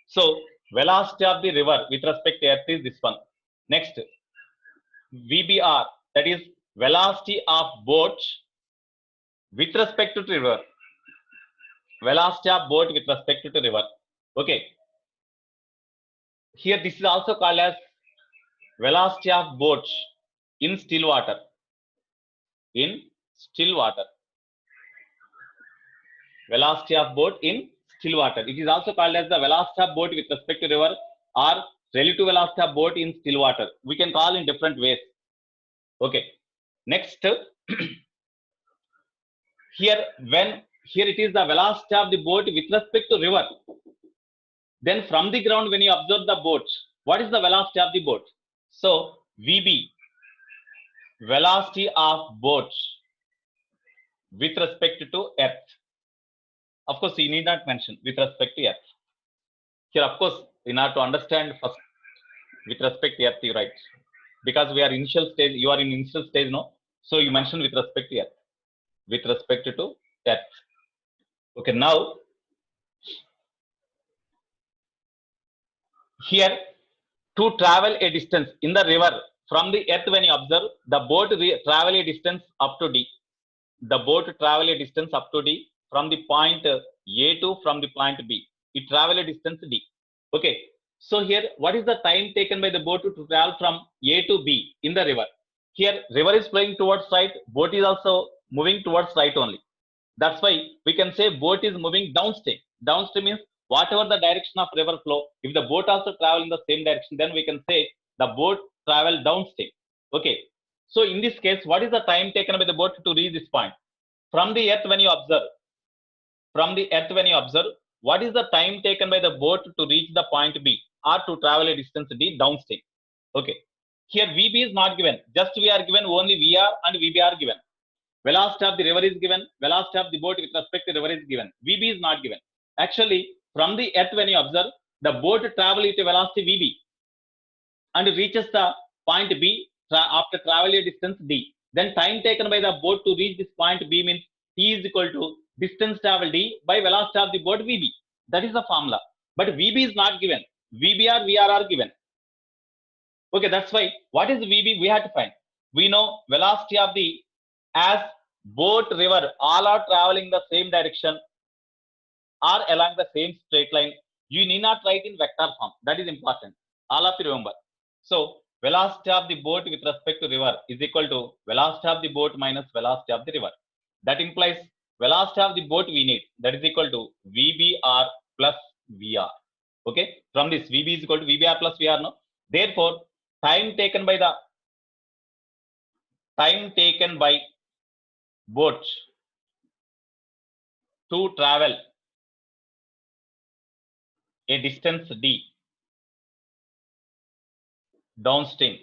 So velocity of the river with respect to earth is this one. Next, VBR, that is velocity of boat with respect to river. Velocity of boat with respect to river. Okay. Here this is also called as velocity of boat in still water. In still water. Velocity of boat in still water. It is also called as the velocity of boat with respect to river or relative velocity of boat in still water. We can call in different ways. Okay. Next, here it is the velocity of the boat with respect to river. Then from the ground, when you observe the boat, what is the velocity of the boat? So VB, velocity of boat with respect to earth. Of course, you need not mention with respect to earth. Here, of course, in order to understand first with respect to earth, you write, because we are initial stage, you are in initial stage, no? So you mention with respect to earth, with respect to earth. Okay, now here to travel a distance in the river from the earth, when you observe the boat travel a distance up to D. The boat travel a distance up to D from the point A to from the point B. It travel a distance D. Okay. So here, what is the time taken by the boat to travel from A to B in the river? Here, river is flowing towards right, boat is also moving towards right only. That's why we can say boat is moving downstream. Downstream means whatever the direction of river flow, if the boat also travel in the same direction, then we can say the boat travel downstream. Okay. So in this case, what is the time taken by the boat to reach this point? From the earth, when you observe, what is the time taken by the boat to reach the point B or to travel a distance D downstream? Okay. Here VB is not given. Just we are given only VR and VB are given. Velocity of the river is given. Velocity of the boat with respect to the river is given. VB is not given. Actually, from the earth, when you observe, the boat travel at a velocity VB and reaches the point B after travel a distance D. Then time taken by the boat to reach this point B means T is equal to distance travel D by velocity of the boat VB. That is the formula. But VB is not given. VB or VR are given. Okay, that's why what is VB we have to find. We know velocity of the, as boat, river all are traveling the same direction or along the same straight line. You need not write in vector form. That is important. All of you remember. So velocity of the boat with respect to river is equal to velocity of the boat minus velocity of the river. That implies velocity of the boat we need. That is equal to VBR plus VR. Okay. From this, VB is equal to VBR plus VR. No. Therefore, time taken by boat to travel a distance D downstream,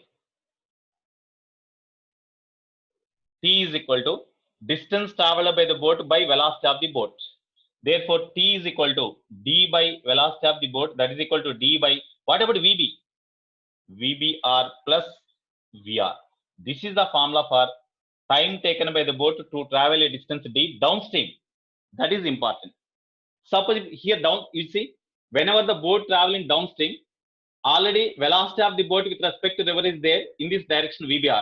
T is equal to distance traveled by the boat by velocity of the boat. Therefore, T is equal to D by velocity of the boat. That is equal to D by, what about VB? VBR plus VR. This is the formula for time taken by the boat to travel a distance D downstream. That is important. Suppose here down, you see, whenever the boat traveling downstream, already velocity of the boat with respect to river is there in this direction VBR.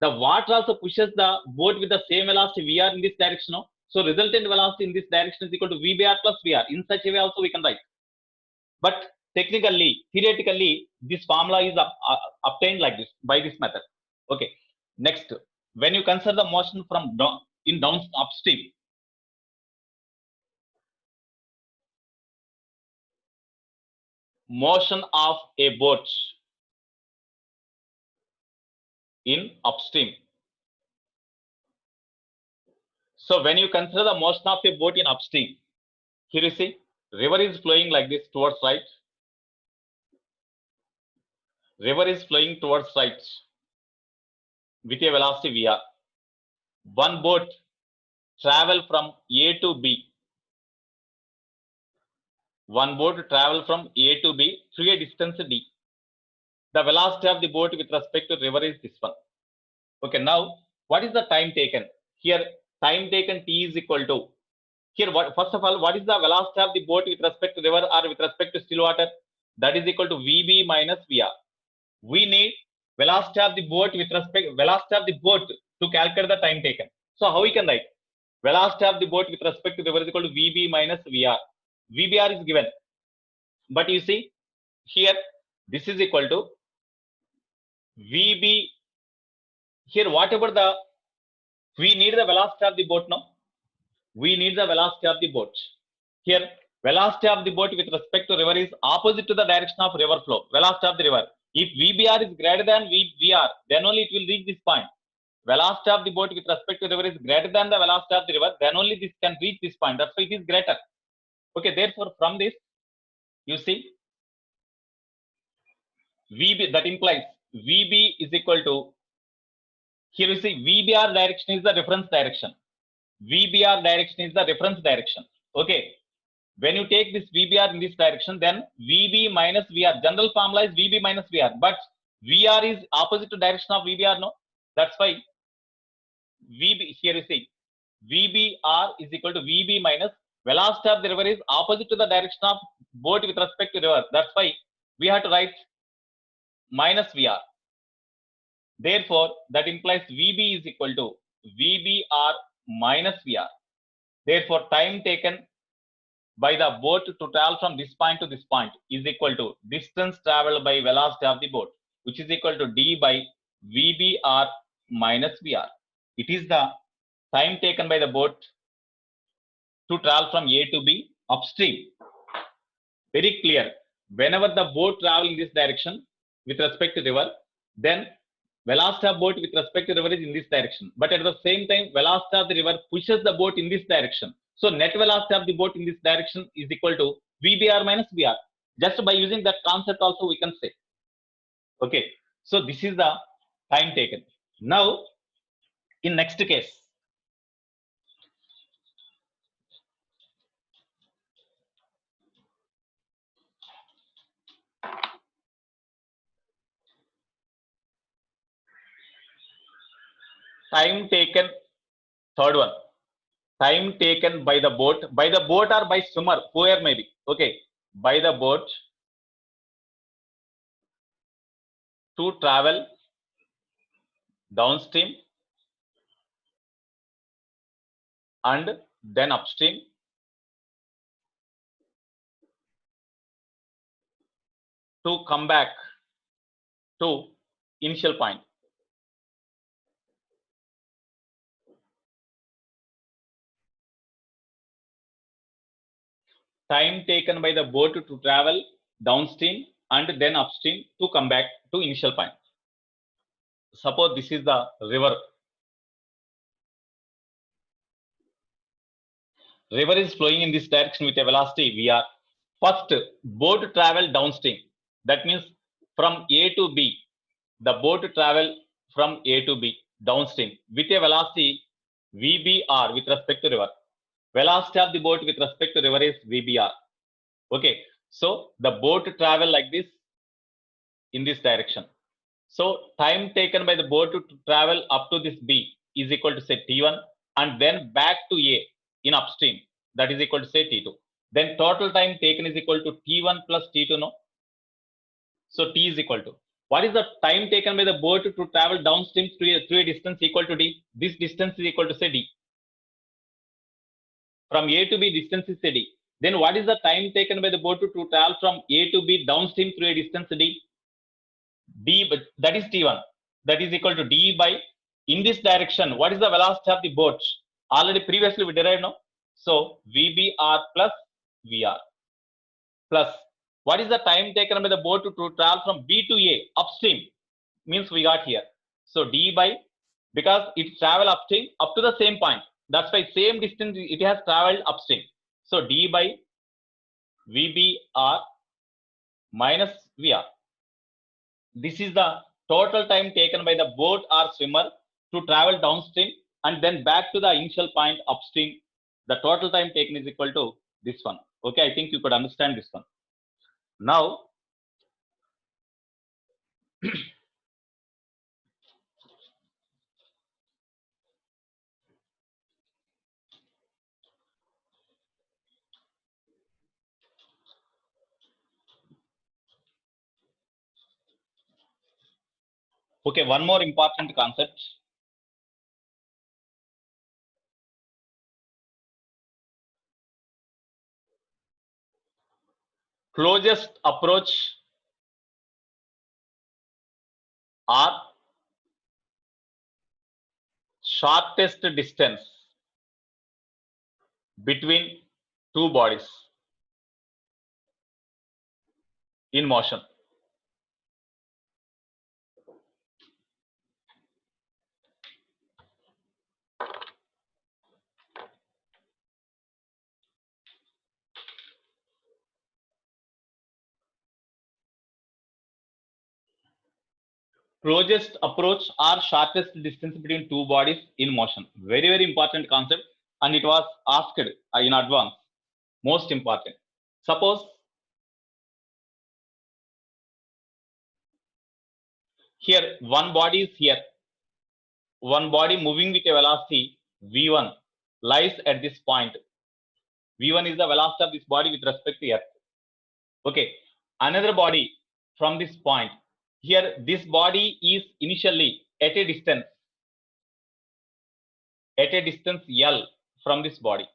The water also pushes the boat with the same velocity VR in this direction. No? So resultant velocity in this direction is equal to VBR plus VR. In such a way also we can write. But technically, theoretically, this formula is obtained like this, by this method. Okay. Next, when you consider the motion from upstream, motion of a boat in upstream. So when you consider the motion of a boat in upstream, here you see, river is flowing like this towards right. River is flowing towards right with a velocity VR. One boat travel from A to B. One boat travel from A to B through a distance D. The velocity of the boat with respect to river is this one. Okay, now what is the time taken? Here, time taken T is equal to, Here, first of all, what is the velocity of the boat with respect to river or with respect to still water? That is equal to VB minus VR. We need velocity of the boat with respect velocity of the boat to calculate the time taken. So how we can write velocity of the boat with respect to river is equal to VB minus VR. VBR is given, but you see here this is equal to VB. Here, whatever the we need the velocity of the boat now. We need the velocity of the boat. Here, velocity of the boat with respect to river is opposite to the direction of river flow. Velocity of the river. If VBR is greater than VR, then only it will reach this point. Velocity of the boat with respect to river is greater than the velocity of the river, then only this can reach this point. That's why it is greater. Okay, therefore, from this, you see, VB, that implies VB is equal to, here you see, VBR direction is the reference direction. VBR direction is the reference direction. Okay. When you take this VBR in this direction, then VB minus VR. General formula is VB minus VR. But VR is opposite to direction of VBR, no? That's why VB, here you see, VBR is equal to VB minus velocity of the river is opposite to the direction of boat with respect to river. That's why we have to write minus VR. Therefore, that implies VB is equal to VBR minus VR. Therefore, time taken by the boat to travel from this point to this point is equal to distance traveled by velocity of the boat, which is equal to D by VBR minus VR. It is the time taken by the boat to travel from A to B upstream. Very clear. Whenever the boat travel in this direction with respect to river, then velocity of boat with respect to river is in this direction. But at the same time, velocity of the river pushes the boat in this direction. So net velocity of the boat in this direction is equal to VBR minus VR. Just by using that concept also we can say. Okay. So this is the time taken. Now, in next case, time taken, third one, time taken by the boat or by swimmer, whoever may be. Okay, by the boat to travel downstream and then upstream to come back to initial point. Time taken by the boat to travel downstream and then upstream to come back to initial point. Suppose this is the river. River is flowing in this direction with a velocity VR. First, boat travel downstream. That means from A to B, the boat travel from A to B downstream with a velocity VBR with respect to river. Velocity of the boat with respect to river is VBR. Okay, so the boat travel like this in this direction. So time taken by the boat to travel up to this B is equal to say T1 and then back to A in upstream, that is equal to say T2. Then total time taken is equal to T1 plus T2, no? So T is equal to, what is the time taken by the boat to travel downstream through a distance equal to D? This distance is equal to say D. From A to B distance is say D. Then what is the time taken by the boat to travel from A to B downstream through a distance D? D, but that is T1. That is equal to D by, in this direction, what is the velocity of the boat? Already previously we derived now. So VBR plus VR plus, what is the time taken by the boat to travel from B to A upstream? Means we got here. So D by, because it travel upstream up to the same point. That's why same distance it has traveled upstream. So D by VBR minus VR. This is the total time taken by the boat or swimmer to travel downstream and then back to the initial point upstream. The total time taken is equal to this one. Okay, I think you could understand this one. Now, Okay, one more important concept. Closest approach or shortest distance between two bodies in motion. Closest approach or shortest distance between two bodies in motion. Very, very important concept, and it was asked in advance. Most important. Suppose here one body is here, one body moving with a velocity v1 lies at this point. v1 is the velocity of this body with respect to earth. Okay, another body from this point. Here, this body is initially at a distance L from this body.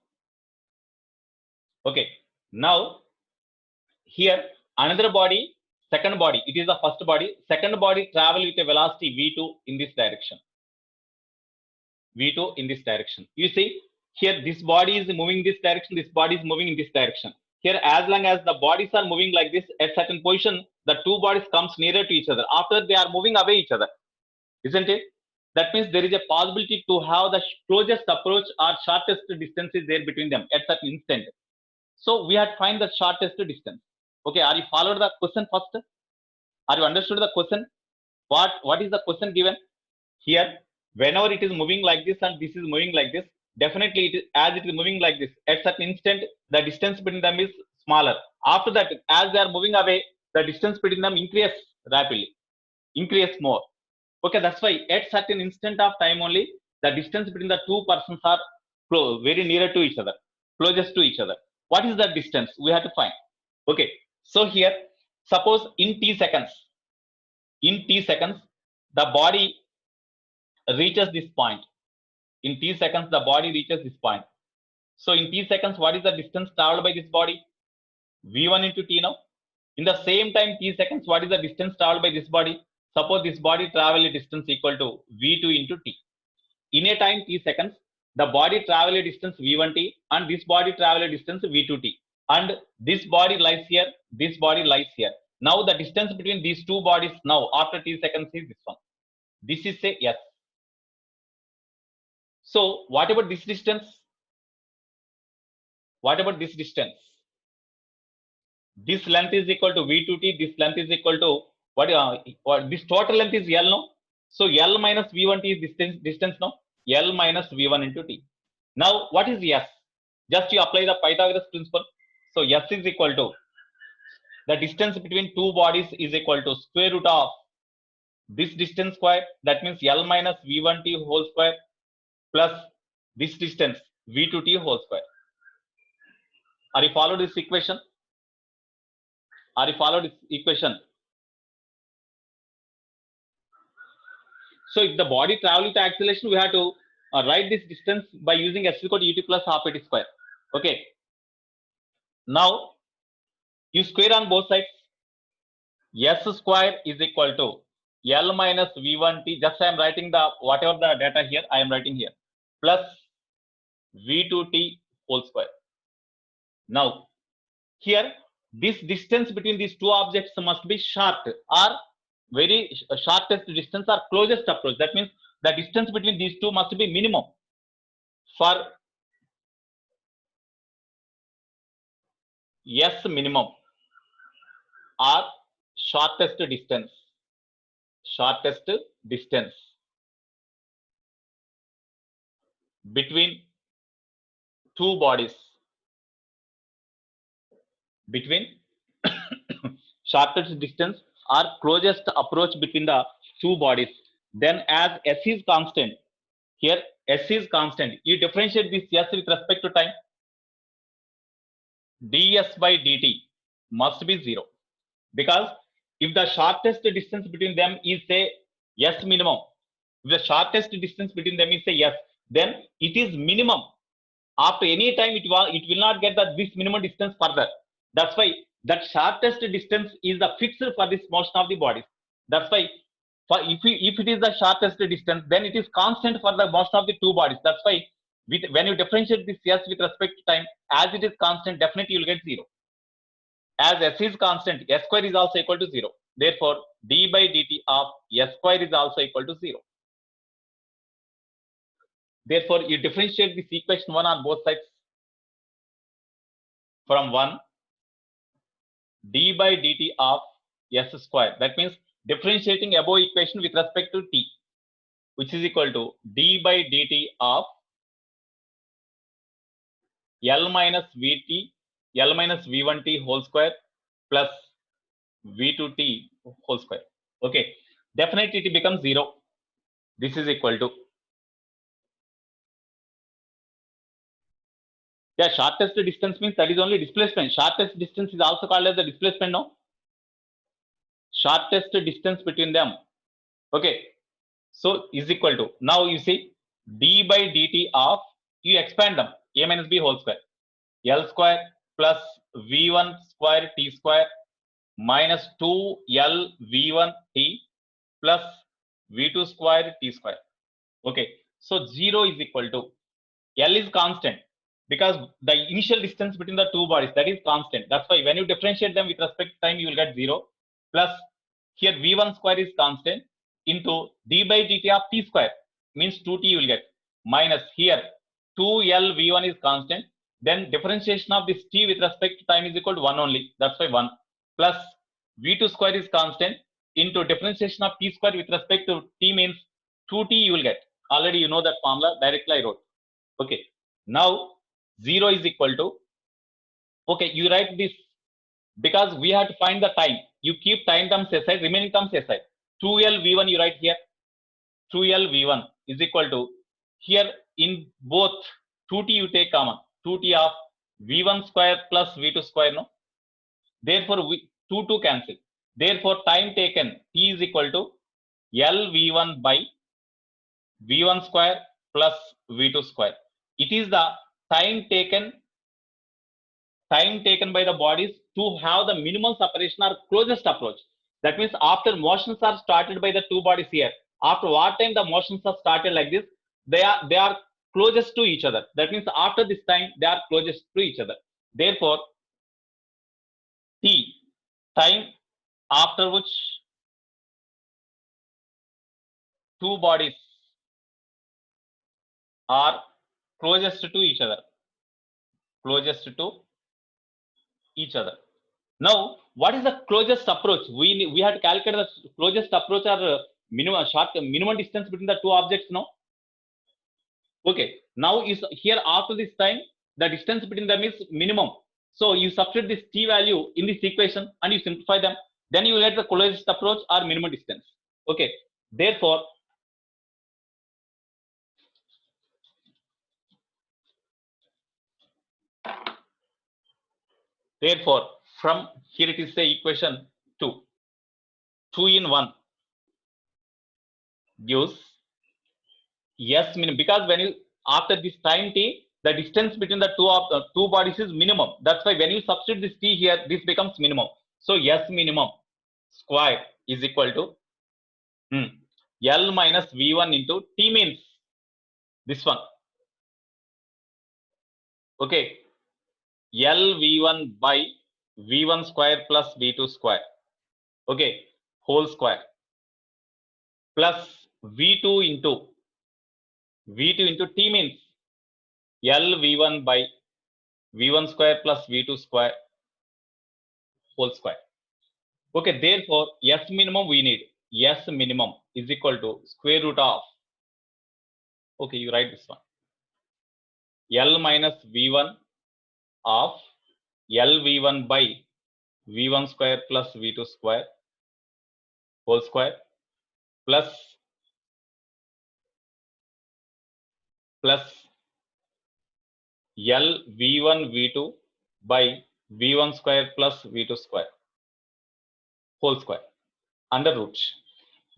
Okay, now here another body, second body, it is the first body, second body travel with a velocity v2 in this direction. v2 in this direction. You see, here this body is moving this direction, this body is moving in this direction. Here, as long as the bodies are moving like this at certain position, the two bodies comes nearer to each other. After they are moving away each other, isn't it? That means there is a possibility to have the closest approach or shortest distance is there between them at certain instant. So we have to find the shortest distance. Okay, are you followed the question first? Are you understood the question? What is the question given? Here, whenever it is moving like this and this is moving like this, definitely as it is moving like this, at certain instant, the distance between them is smaller. After that, as they are moving away, the distance between them increase rapidly, increase more. Okay, that's why at certain instant of time only, the distance between the two persons are very nearer to each other, closest to each other. What is that distance? We have to find. Okay, so here, suppose in t seconds, the body reaches this point. In t seconds, the body reaches this point. So in t seconds, what is the distance traveled by this body? v1 into t now. In the same time, t seconds, what is the distance traveled by this body? Suppose this body travel a distance equal to v2 into t. In a time t seconds, the body travel a distance v1t and this body travel a distance v2t. And this body lies here, this body lies here. Now the distance between these two bodies now after t seconds is this one. This is a yes. So what about this distance? What about this distance? This length is equal to v2t, this length is equal to what this total length is L no? So L minus v1t is distance no? L minus v1 into t. Now what is S? Just you apply the Pythagoras principle. So S is equal to the distance between two bodies is equal to square root of this distance square, that means L minus v1t whole square plus this distance v2t whole square. Are you followed this equation? Are you followed this equation? So if the body travel with acceleration, we have to write this distance by using s equal to ut plus half at square. Okay. Now you square on both sides. S square is equal to L minus v1t. Just I am writing the whatever the data here, I am writing here, plus v2t whole square. Now here this distance between these two objects must be short or very shortest distance or closest approach. That means the distance between these two must be minimum for S minimum or shortest distance between two bodies, between shortest distance or closest approach between the two bodies. Then as S is constant, here S is constant, you differentiate this S with respect to time. ds by dt must be 0, because if the shortest distance between them is say S minimum. If the shortest distance between them is a S, then it is minimum. After any time, it will not get this minimum distance further. That's why that shortest distance is the fixed for this motion of the bodies. That's why if it is the shortest distance, then it is constant for the motion of the two bodies. That's why when you differentiate this S with respect to time, as it is constant, definitely you will get 0. As S is constant, S square is also equal to 0. Therefore, d by dt of S square is also equal to 0. Therefore, you differentiate this equation 1 on both sides from 1 d by dt of S square. That means differentiating above equation with respect to t, which is equal to d by dt of L minus Vt, L minus V1t whole square plus V2t whole square. Okay, definitely it becomes 0. This is equal to, yeah, shortest distance means that is only displacement. Shortest distance is also called as the displacement, no? Shortest distance between them. Okay, so is equal to, now you see d by dt of, you expand them, a minus b whole square, L square plus V1 square t square minus 2L V1 t plus V2 square t square. Okay, so 0 is equal to, L is constant because the initial distance between the two bodies, that is constant. That's why when you differentiate them with respect to time, you will get 0 plus here V1 square is constant into d by dt of t square means 2t you will get minus here 2L V1 is constant. Then differentiation of this t with respect to time is equal to 1 only. That's why 1 plus V2 square is constant into differentiation of t square with respect to t means 2t you will get. Already you know that formula, directly I wrote. Okay, now 0 is equal to, okay, you write this because we have to find the time. You keep time terms aside, remaining terms aside. 2L V1 you write here. 2L V1 is equal to, here in both 2t you take common. 2t of V1 square plus V2 square, no? Therefore, 2 cancel. Therefore, time taken t is equal to L V1 by V1 square plus V2 square. It is the time taken by the bodies to have the minimal separation or closest approach. That means after motions are started by the two bodies here, after what time the motions are started like this, they are closest to each other. That means after this time they are closest to each other. Therefore, t, time after which two bodies are closest to each other. Now, what is the closest approach? We have to calculate the closest approach or minimum distance between the two objects. No. Okay. Now is here after this time the distance between them is minimum. So you substitute this t value in this equation and you simplify them. Then you will get the closest approach or minimum distance. Okay. Therefore, from here it is the equation 2. 2 in 1 gives S minimum, because when you after this time t, the distance between the two bodies is minimum. That's why when you substitute this t here, this becomes minimum. So S minimum square is equal to L minus V1 into t means this one. Okay, L V1 by V1 square plus V2 square. Okay, whole square plus V2 into t means L V1 by V1 square plus V2 square whole square. Okay, therefore, S minimum we need. S minimum is equal to square root of, okay, you write this one, L minus V1 of L V1 by V1 square plus V2 square whole square plus L V1 V2 by V1 square plus V2 square whole square under root.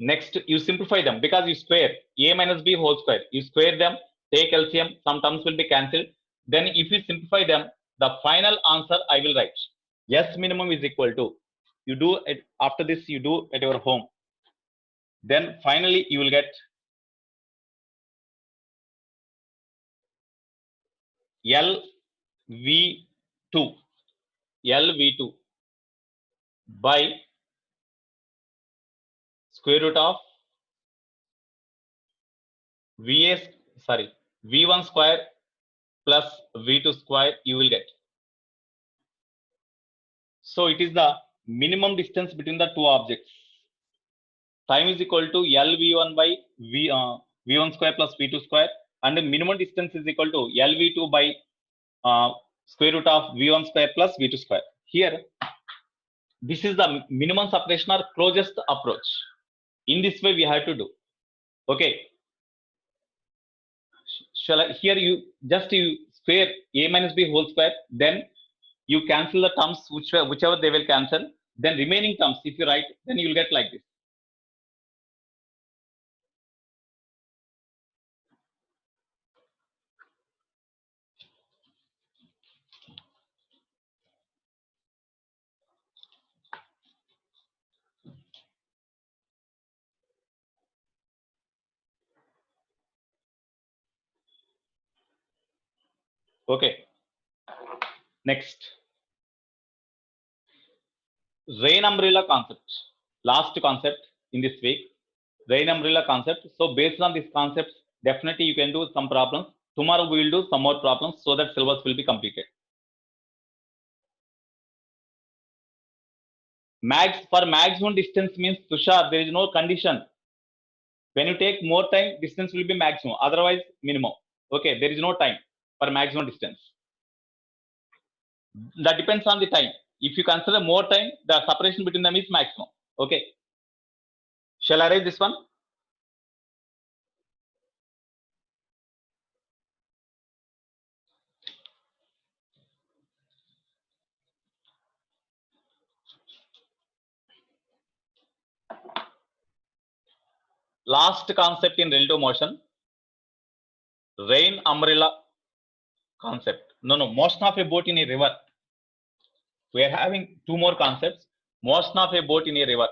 Next, you simplify them because you square a minus b whole square. You square them, take LCM, some terms will be cancelled. Then if you simplify them, the final answer I will write. S minimum is equal to, you do it after this, you do at your home. Then finally you will get LV2 by square root of V1 square plus V2 square you will get. So it is the minimum distance between the two objects. Time is equal to LV1 by V1 square plus V2 square, and the minimum distance is equal to LV2 by square root of V1 square plus V2 square. Here, this is the minimum separation or closest approach. In this way we have to do. Okay. Shall I, here you square a minus b whole square, then you cancel the terms whichever they will cancel, then remaining terms if you write, then you will get like this. Okay. Next, rain umbrella concept. Last concept in this week, rain umbrella concept. So based on these concepts, definitely you can do some problems. Tomorrow we will do some more problems so that syllabus will be completed. For maximum distance means, Tushar, there is no condition. When you take more time, distance will be maximum, otherwise minimum. Okay, there is no time for maximum distance. That depends on the time. If you consider more time, the separation between them is maximum. Okay. Shall I write this one? Last concept in relative motion, rain umbrella concept. No, motion of a boat in a river. We are having two more concepts. Motion of a boat in a river.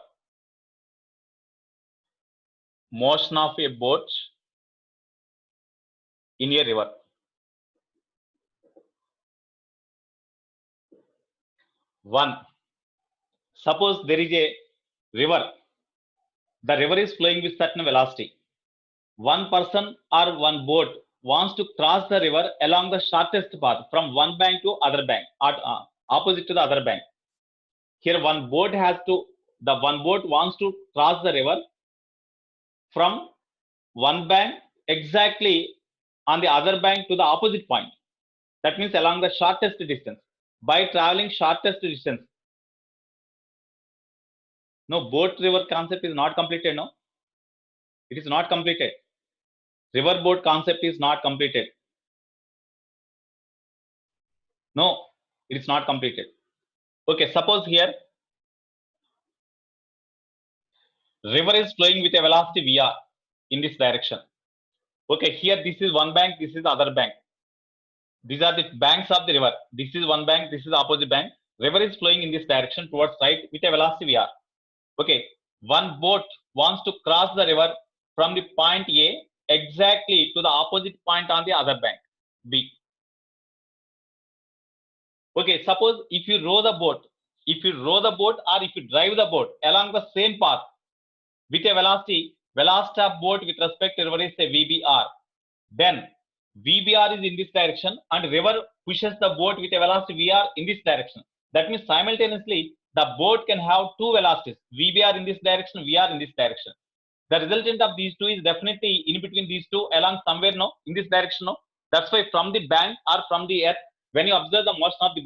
Motion of a boat in a river. One, suppose there is a river. The river is flowing with certain velocity. One person or one boat wants to cross the river along the shortest path from one bank to other bank, opposite to the other bank. Here one boat wants to cross the river from one bank exactly on the other bank to the opposite point. That means along the shortest distance. By traveling shortest distance. No, boat river concept is not completed. No, it is not completed. River boat concept is not completed. No, it is not completed. Okay, suppose here river is flowing with a velocity VR in this direction. Okay, here this is one bank, this is the other bank. These are the banks of the river. This is one bank, this is the opposite bank. River is flowing in this direction towards right with a velocity VR. Okay, one boat wants to cross the river from the point A exactly to the opposite point on the other bank, B. Okay, suppose if you row the boat or if you drive the boat along the same path with a velocity of boat with respect to river is a VBR. Then VBR is in this direction and river pushes the boat with a velocity VR in this direction. That means simultaneously the boat can have two velocities, VBR in this direction, VR in this direction. The resultant of these two is definitely in between these two along somewhere, no, in this direction, no. That's why from the bank or from the earth, when you observe the motion of the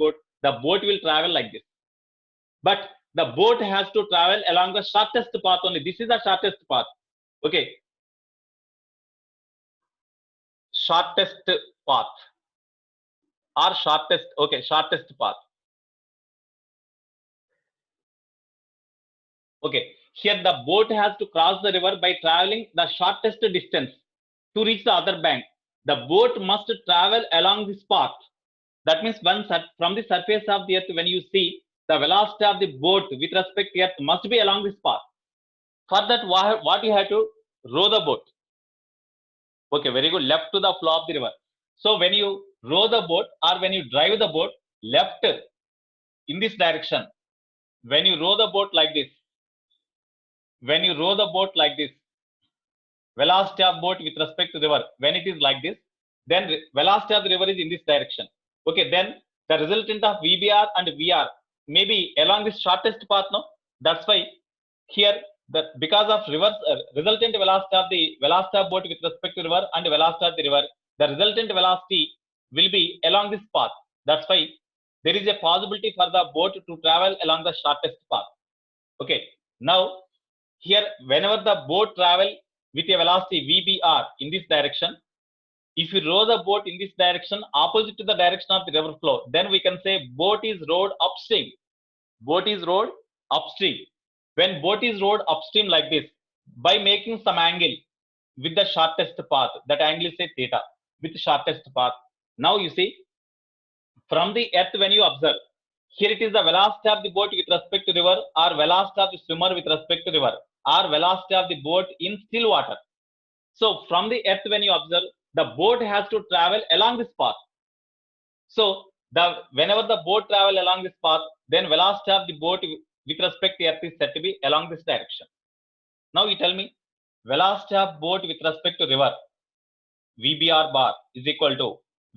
boat will travel like this. But the boat has to travel along the shortest path only. This is the shortest path. Okay. Shortest path or shortest path. Okay, Here the boat has to cross the river by traveling the shortest distance to reach the other bank. The boat must travel along this path. That means from the surface of the earth, when you see, the velocity of the boat with respect to earth must be along this path. For that, what you have to row the boat. Okay, very good. Left to the flow of the river. So when you row the boat or when you drive the boat left in this direction, when you row the boat like this, velocity of boat with respect to the river, when it is like this, then velocity of the river is in this direction. Okay, then the resultant of VBR and VR may be along this shortest path, no? That's why here, that because of resultant velocity of boat with respect to river and velocity of the river, the resultant velocity will be along this path. That's why there is a possibility for the boat to travel along the shortest path. Okay, now here, whenever the boat travel with a velocity VBR in this direction, if you row the boat in this direction opposite to the direction of the river flow, then we can say boat is rowed upstream. Boat is rowed upstream. When boat is rowed upstream like this, by making some angle with the shortest path, that angle is say theta, with the shortest path. Now you see, from the earth, when you observe, here it is the velocity of the boat with respect to river, or velocity of the swimmer with respect to river, or velocity of the boat in still water. So from the earth, when you observe, the boat has to travel along this path. So whenever the boat travel along this path, then velocity of the boat with respect to earth is said to be along this direction. Now you tell me, velocity of boat with respect to river, VBR bar, is equal to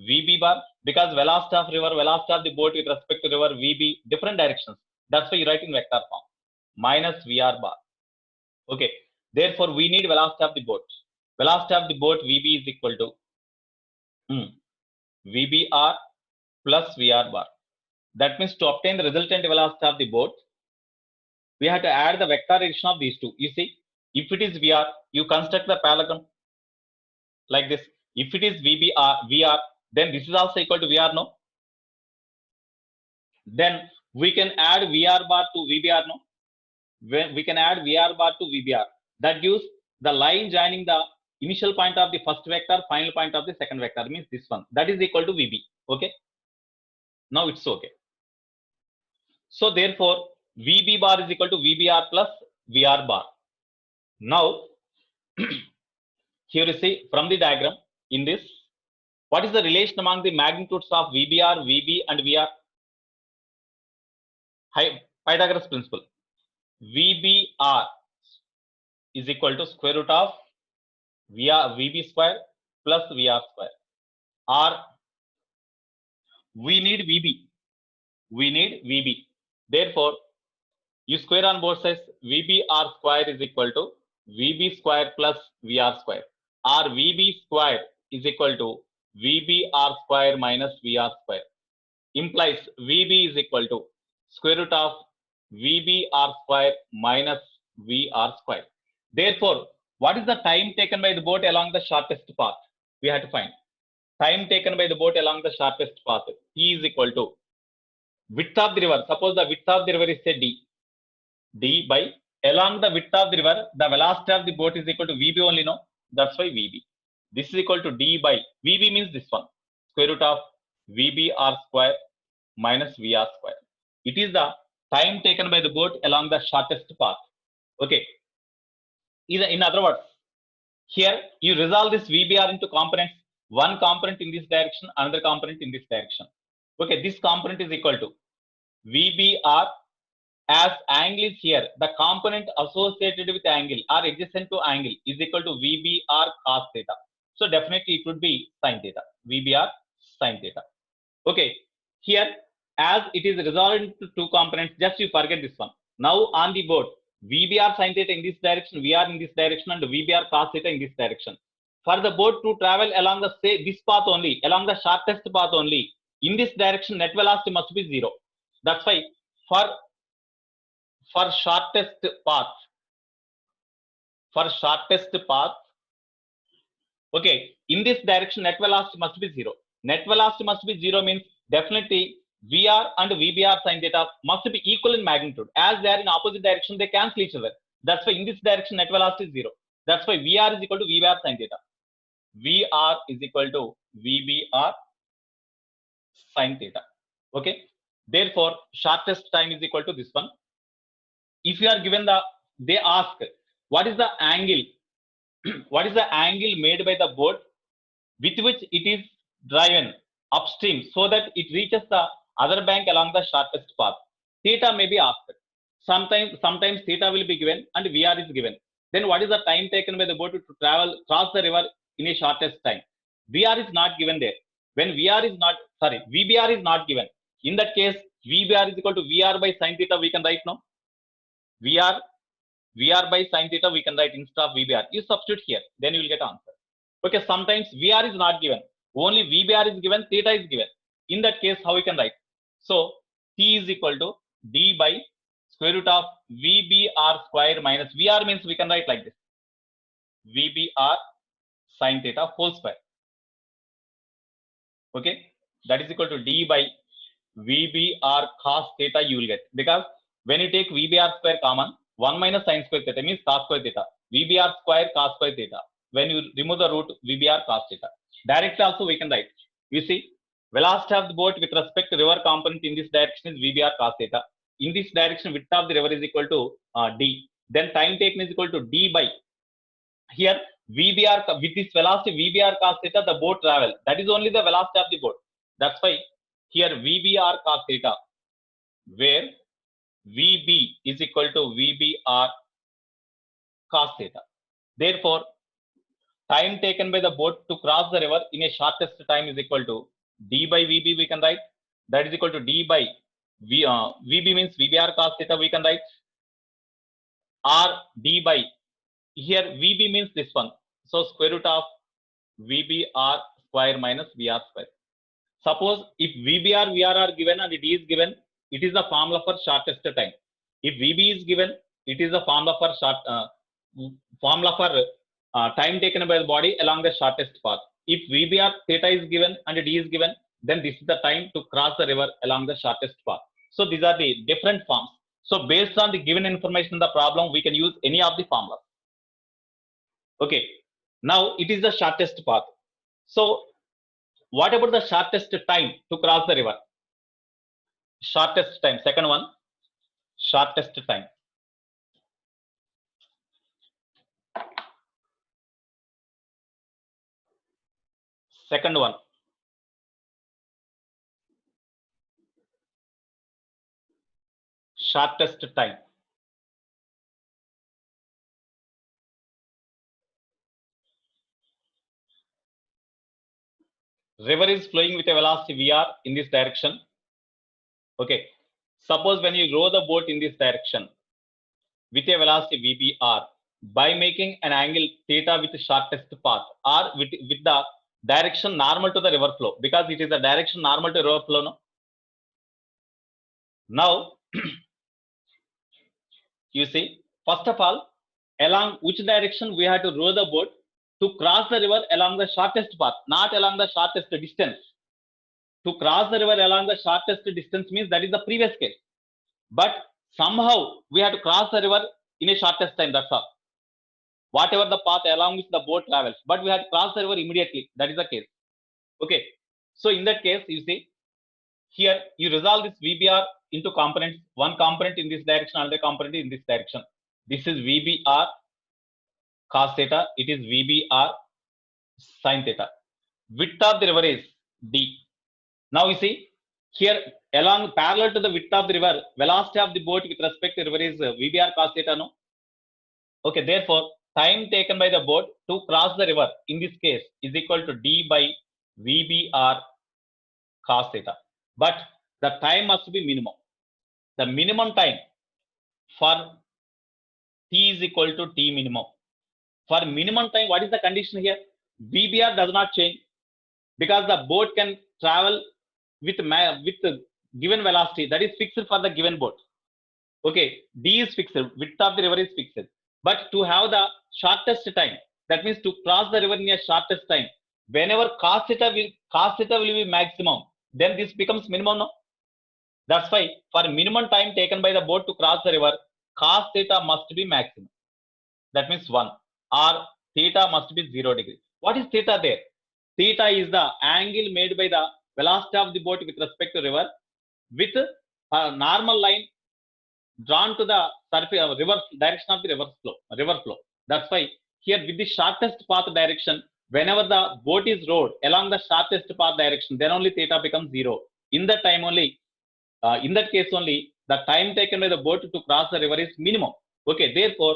VB bar, because velocity of river, velocity of the boat with respect to river, VB, different directions. That's why you write in vector form, minus VR bar. Okay, therefore we need velocity of the boat. Velocity of the boat VB is equal to VBR plus VR bar. That means to obtain the resultant velocity of the boat, we have to add the vector addition of these two. You see, if it is VR, you construct the parallelogram like this. If it is VR, then this is also equal to VR, no? Then we can add VR bar to VBR, no? When we can add VR bar to VBR, that gives the line joining the initial point of the first vector, final point of the second vector, means this one. That is equal to VB. Okay. Now it's okay. So therefore, VB bar is equal to VBR plus VR bar. Now, here you see from the diagram in this, what is the relation among the magnitudes of VBR, VB and VR? Pythagoras principle. VBR is equal to square root of VB square plus VR square. Or we need VB. Therefore, you square on both sides. VBR square is equal to VB square plus VR square. Or VB square is equal to VBR square minus VR square. Implies VB is equal to square root of VBR square minus VR square. Therefore, what is the time taken by the boat along the shortest path? We have to find time taken by the boat along the shortest path. T is equal to width of the river. Suppose the width of the river is say D. D by along the width of the river, the velocity of the boat is equal to VB only, no? That's why VB. This is equal to D by VB means this one, square root of VBR square minus VR square. It is the time taken by the boat along the shortest path. Okay. In other words, here you resolve this VBR into components. One component in this direction, another component in this direction. Okay, this component is equal to VBR. As angle is here, the component associated with angle or adjacent to angle is equal to VBR cos theta. So definitely it would be sin theta. VBR sin theta. Okay, here as it is resolved into two components, just you forget this one. Now on the board, VBR sin theta in this direction, VR in this direction, and VBR cos theta in this direction. For the boat to travel along the this path only, along the shortest path only, in this direction net velocity must be 0. That's why for shortest path, okay, in this direction net velocity must be 0. Net velocity must be 0 means definitely VR and VBR sin theta must be equal in magnitude. As they are in opposite direction, they cancel each other. That's why in this direction net velocity is 0. That's why VR is equal to V bar sin theta. VR is equal to VBR sin theta. Okay. Therefore, shortest time is equal to this one. If you are given they ask what is the angle, what is the angle made by the boat with which it is driven upstream so that it reaches the other bank along the shortest path. Theta may be asked. Sometimes theta will be given and VR is given. Then what is the time taken by the boat to cross the river in a shortest time? VR is not given there. When VBR is not given. In that case, VBR is equal to VR by sin theta, we can write now. VR by sin theta, we can write instead of VBR. You substitute here, then you will get answer. Okay, sometimes VR is not given. Only VBR is given, theta is given. In that case, how we can write? So, T is equal to D by square root of VBR square minus VR means we can write like this. VBR sin theta whole square. Okay, that is equal to D by VBR cos theta you will get. Because when you take VBR square common, 1 minus sin square theta means cos square theta. VBR square cos square theta. When you remove the root, VBR cos theta. Directly also we can write. You see, velocity of the boat with respect to river component in this direction is VBR cos theta. In this direction, width of the river is equal to D. Then time taken is equal to D by, here VBR, with this velocity VBR cos theta, the boat travel. That is only the velocity of the boat. That's why here VBR cos theta, where VB is equal to VBR cos theta. Therefore, time taken by the boat to cross the river in a shortest time is equal to D by VB, we can write. That is equal to D by VB means VBR cos theta, we can write. R D by, here VB means this one. So square root of VBR square minus VR square. Suppose if VBR, VR are given and D is given, it is the formula for shortest time. If VB is given, it is the formula for time taken by the body along the shortest path. If VBR theta is given and D is given, then this is the time to cross the river along the shortest path. So these are the different forms. So based on the given information in the problem, we can use any of the formulas. Okay. Now it is the shortest path. So what about the shortest time to cross the river? Shortest time, second one, shortest time. Second one, shortest time. River is flowing with a velocity VR in this direction. Okay. Suppose when you row the boat in this direction with a velocity VBR, by making an angle theta with the shortest path or with the direction normal to the river flow, because it is the direction normal to river flow. No? Now, you see, first of all, along which direction we have to row the boat to cross the river along the shortest path, not along the shortest distance. To cross the river along the shortest distance means that is the previous case. But somehow we have to cross the river in a shortest time, that's all. Whatever the path along which the boat travels, but we have to cross the river immediately. That is the case. Okay. So in that case, you see, here you resolve this VBR into components. One component in this direction, another component in this direction. This is VBR cos theta, it is VBR sin theta. Width of the river is D. Now you see, here along parallel to the width of the river, velocity of the boat with respect to the river is VBR cos theta, no? Okay, therefore, time taken by the boat to cross the river in this case is equal to D by VBR cos theta. But the time must be minimum. The minimum time for T is equal to T minimum. For minimum time, what is the condition here? VBR does not change because the boat can travel with the given velocity that is fixed for the given boat. Okay, D is fixed, width of the river is fixed. But to have the shortest time, that means to cross the river in a shortest time, whenever cos theta will be maximum, then this becomes minimum. No? That's why for minimum time taken by the boat to cross the river, cos theta must be maximum. That means 1, or theta must be 0 degree. What is theta there? Theta is the angle made by the velocity of the boat with respect to river with a normal line drawn to the surface reverse direction of the river flow. That's why here with the shortest path direction, whenever the boat is rowed along the shortest path direction, then only theta becomes 0. In that time only, in that case only, the time taken by the boat to cross the river is minimum. Okay, therefore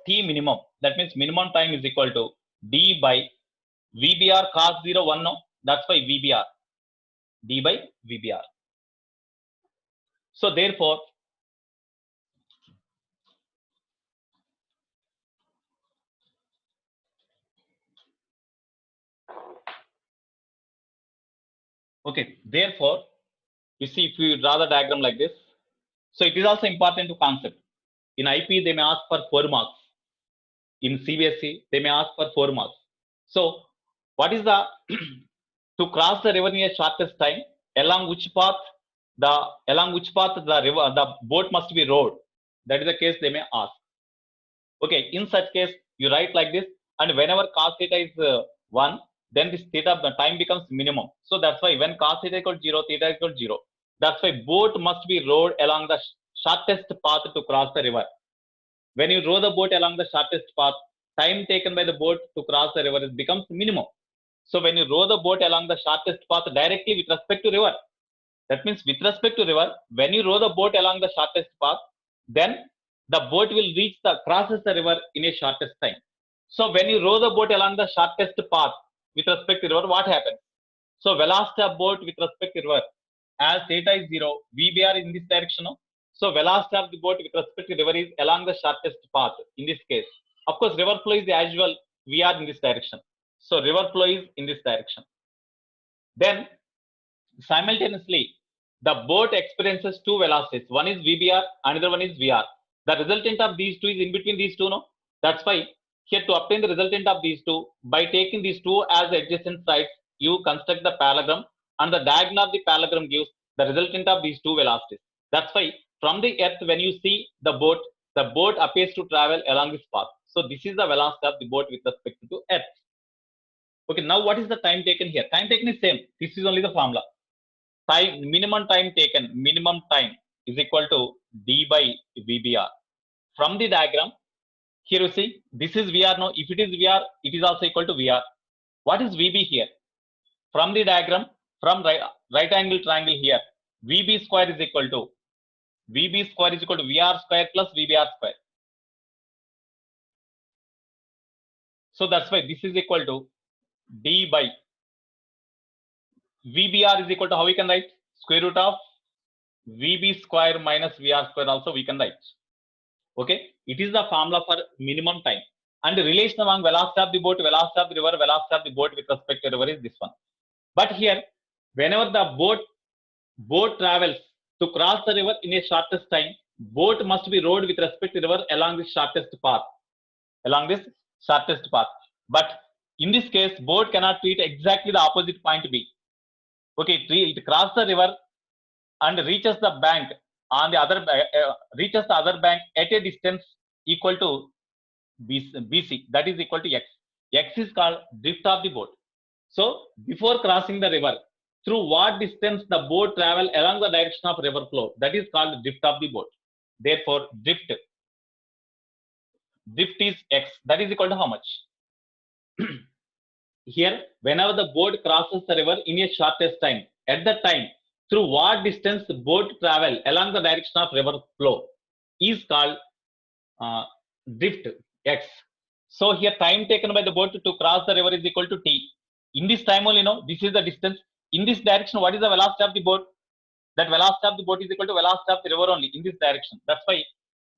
T minimum, that means minimum time is equal to D by VBR cos 0 1, no? That's why VBR, D by VBR. So therefore, okay, therefore, you see, if you draw the diagram like this, so it is also important to concept. In IP, they may ask for 4 marks. In CBSE, they may ask for 4 marks. So, what is the to cross the river in a shortest time? Along which path the boat must be rowed? That is the case they may ask. Okay, in such case, you write like this, and whenever cos theta is 1, then this theta time becomes minimum. So that's why when cos theta equals 0, theta equals 0. That's why boat must be rowed along the shortest path to cross the river. When you row the boat along the shortest path, time taken by the boat to cross the river becomes minimum. So when you row the boat along the shortest path directly with respect to river, that means with respect to river, when you row the boat along the shortest path, then the boat will crosses the river in a shortest time. So when you row the boat along the shortest path with respect to river, what happens? So velocity of boat with respect to river, as theta is 0, VBR in this direction. No? So velocity of the boat with respect to river is along the shortest path in this case. Of course, river flow is the usual, we are in this direction. So river flow is in this direction. Then simultaneously, the boat experiences 2 velocities. One is VBR, another one is VR. The resultant of these two is in between these two, no? That's why here to obtain the resultant of these two, by taking these two as adjacent sides, you construct the parallelogram, and the diagonal of the parallelogram gives the resultant of these 2 velocities. That's why from the earth, when you see the boat appears to travel along this path. So this is the velocity of the boat with respect to earth. Okay, now what is the time taken here? Time taken is same. This is only the formula. Minimum time taken, minimum time is equal to D by VBR. From the diagram, here you see, this is VR. Now, if it is VR, it is also equal to VR. What is VB here? From the diagram, from right angle triangle here, VB square is equal to VR square plus VBR square. So that's why this is equal to D by VBR is equal to, how we can write? Square root of VB square minus VR square also we can write. Okay, it is the formula for minimum time. And the relation among velocity of the boat, velocity of the river, velocity of the boat with respect to river is this one. But here, whenever the boat travels to cross the river in a shortest time, boat must be rowed with respect to river along the shortest path. But in this case, boat cannot reach exactly the opposite point B. Okay, it crosses the river and reaches the bank on the other bank at a distance equal to BC, that is equal to X. X is called drift of the boat. So before crossing the river, through what distance the boat travel along the direction of river flow, that is called drift of the boat. Therefore, drift is X, that is equal to how much? Here, whenever the boat crosses the river in a shortest time, at that time, through what distance the boat travel along the direction of river flow is called drift, X. So here time taken by the boat to cross the river is equal to T. In this time only, this is the distance. In this direction, what is the velocity of the boat? That velocity of the boat is equal to velocity of the river only in this direction. That's why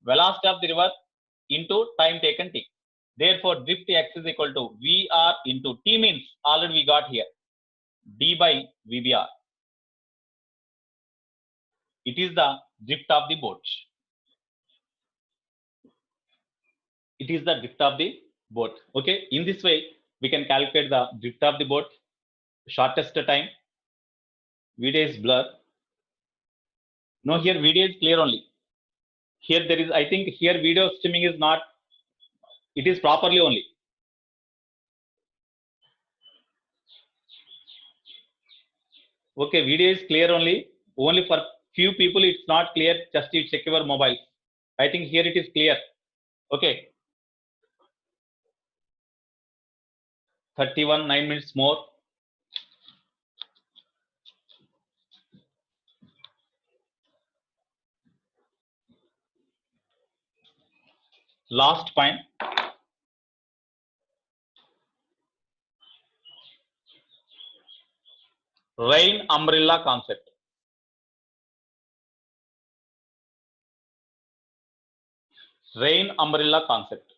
velocity of the river into time taken T. Therefore, drift X is equal to VR into T means already we got here D by VBR. It is the drift of the boat. It is the drift of the boat. Okay, in this way, we can calculate the drift of the boat, shortest time. VD is blur. No, here VD is clear only. Here there is, I think here video streaming is not, it is properly only. Okay, video is clear only for few people it's not clear, just you check your mobile. I think here it is clear. Okay, 31, 9 minutes more. Last point. Rain umbrella concept. Rain umbrella concept.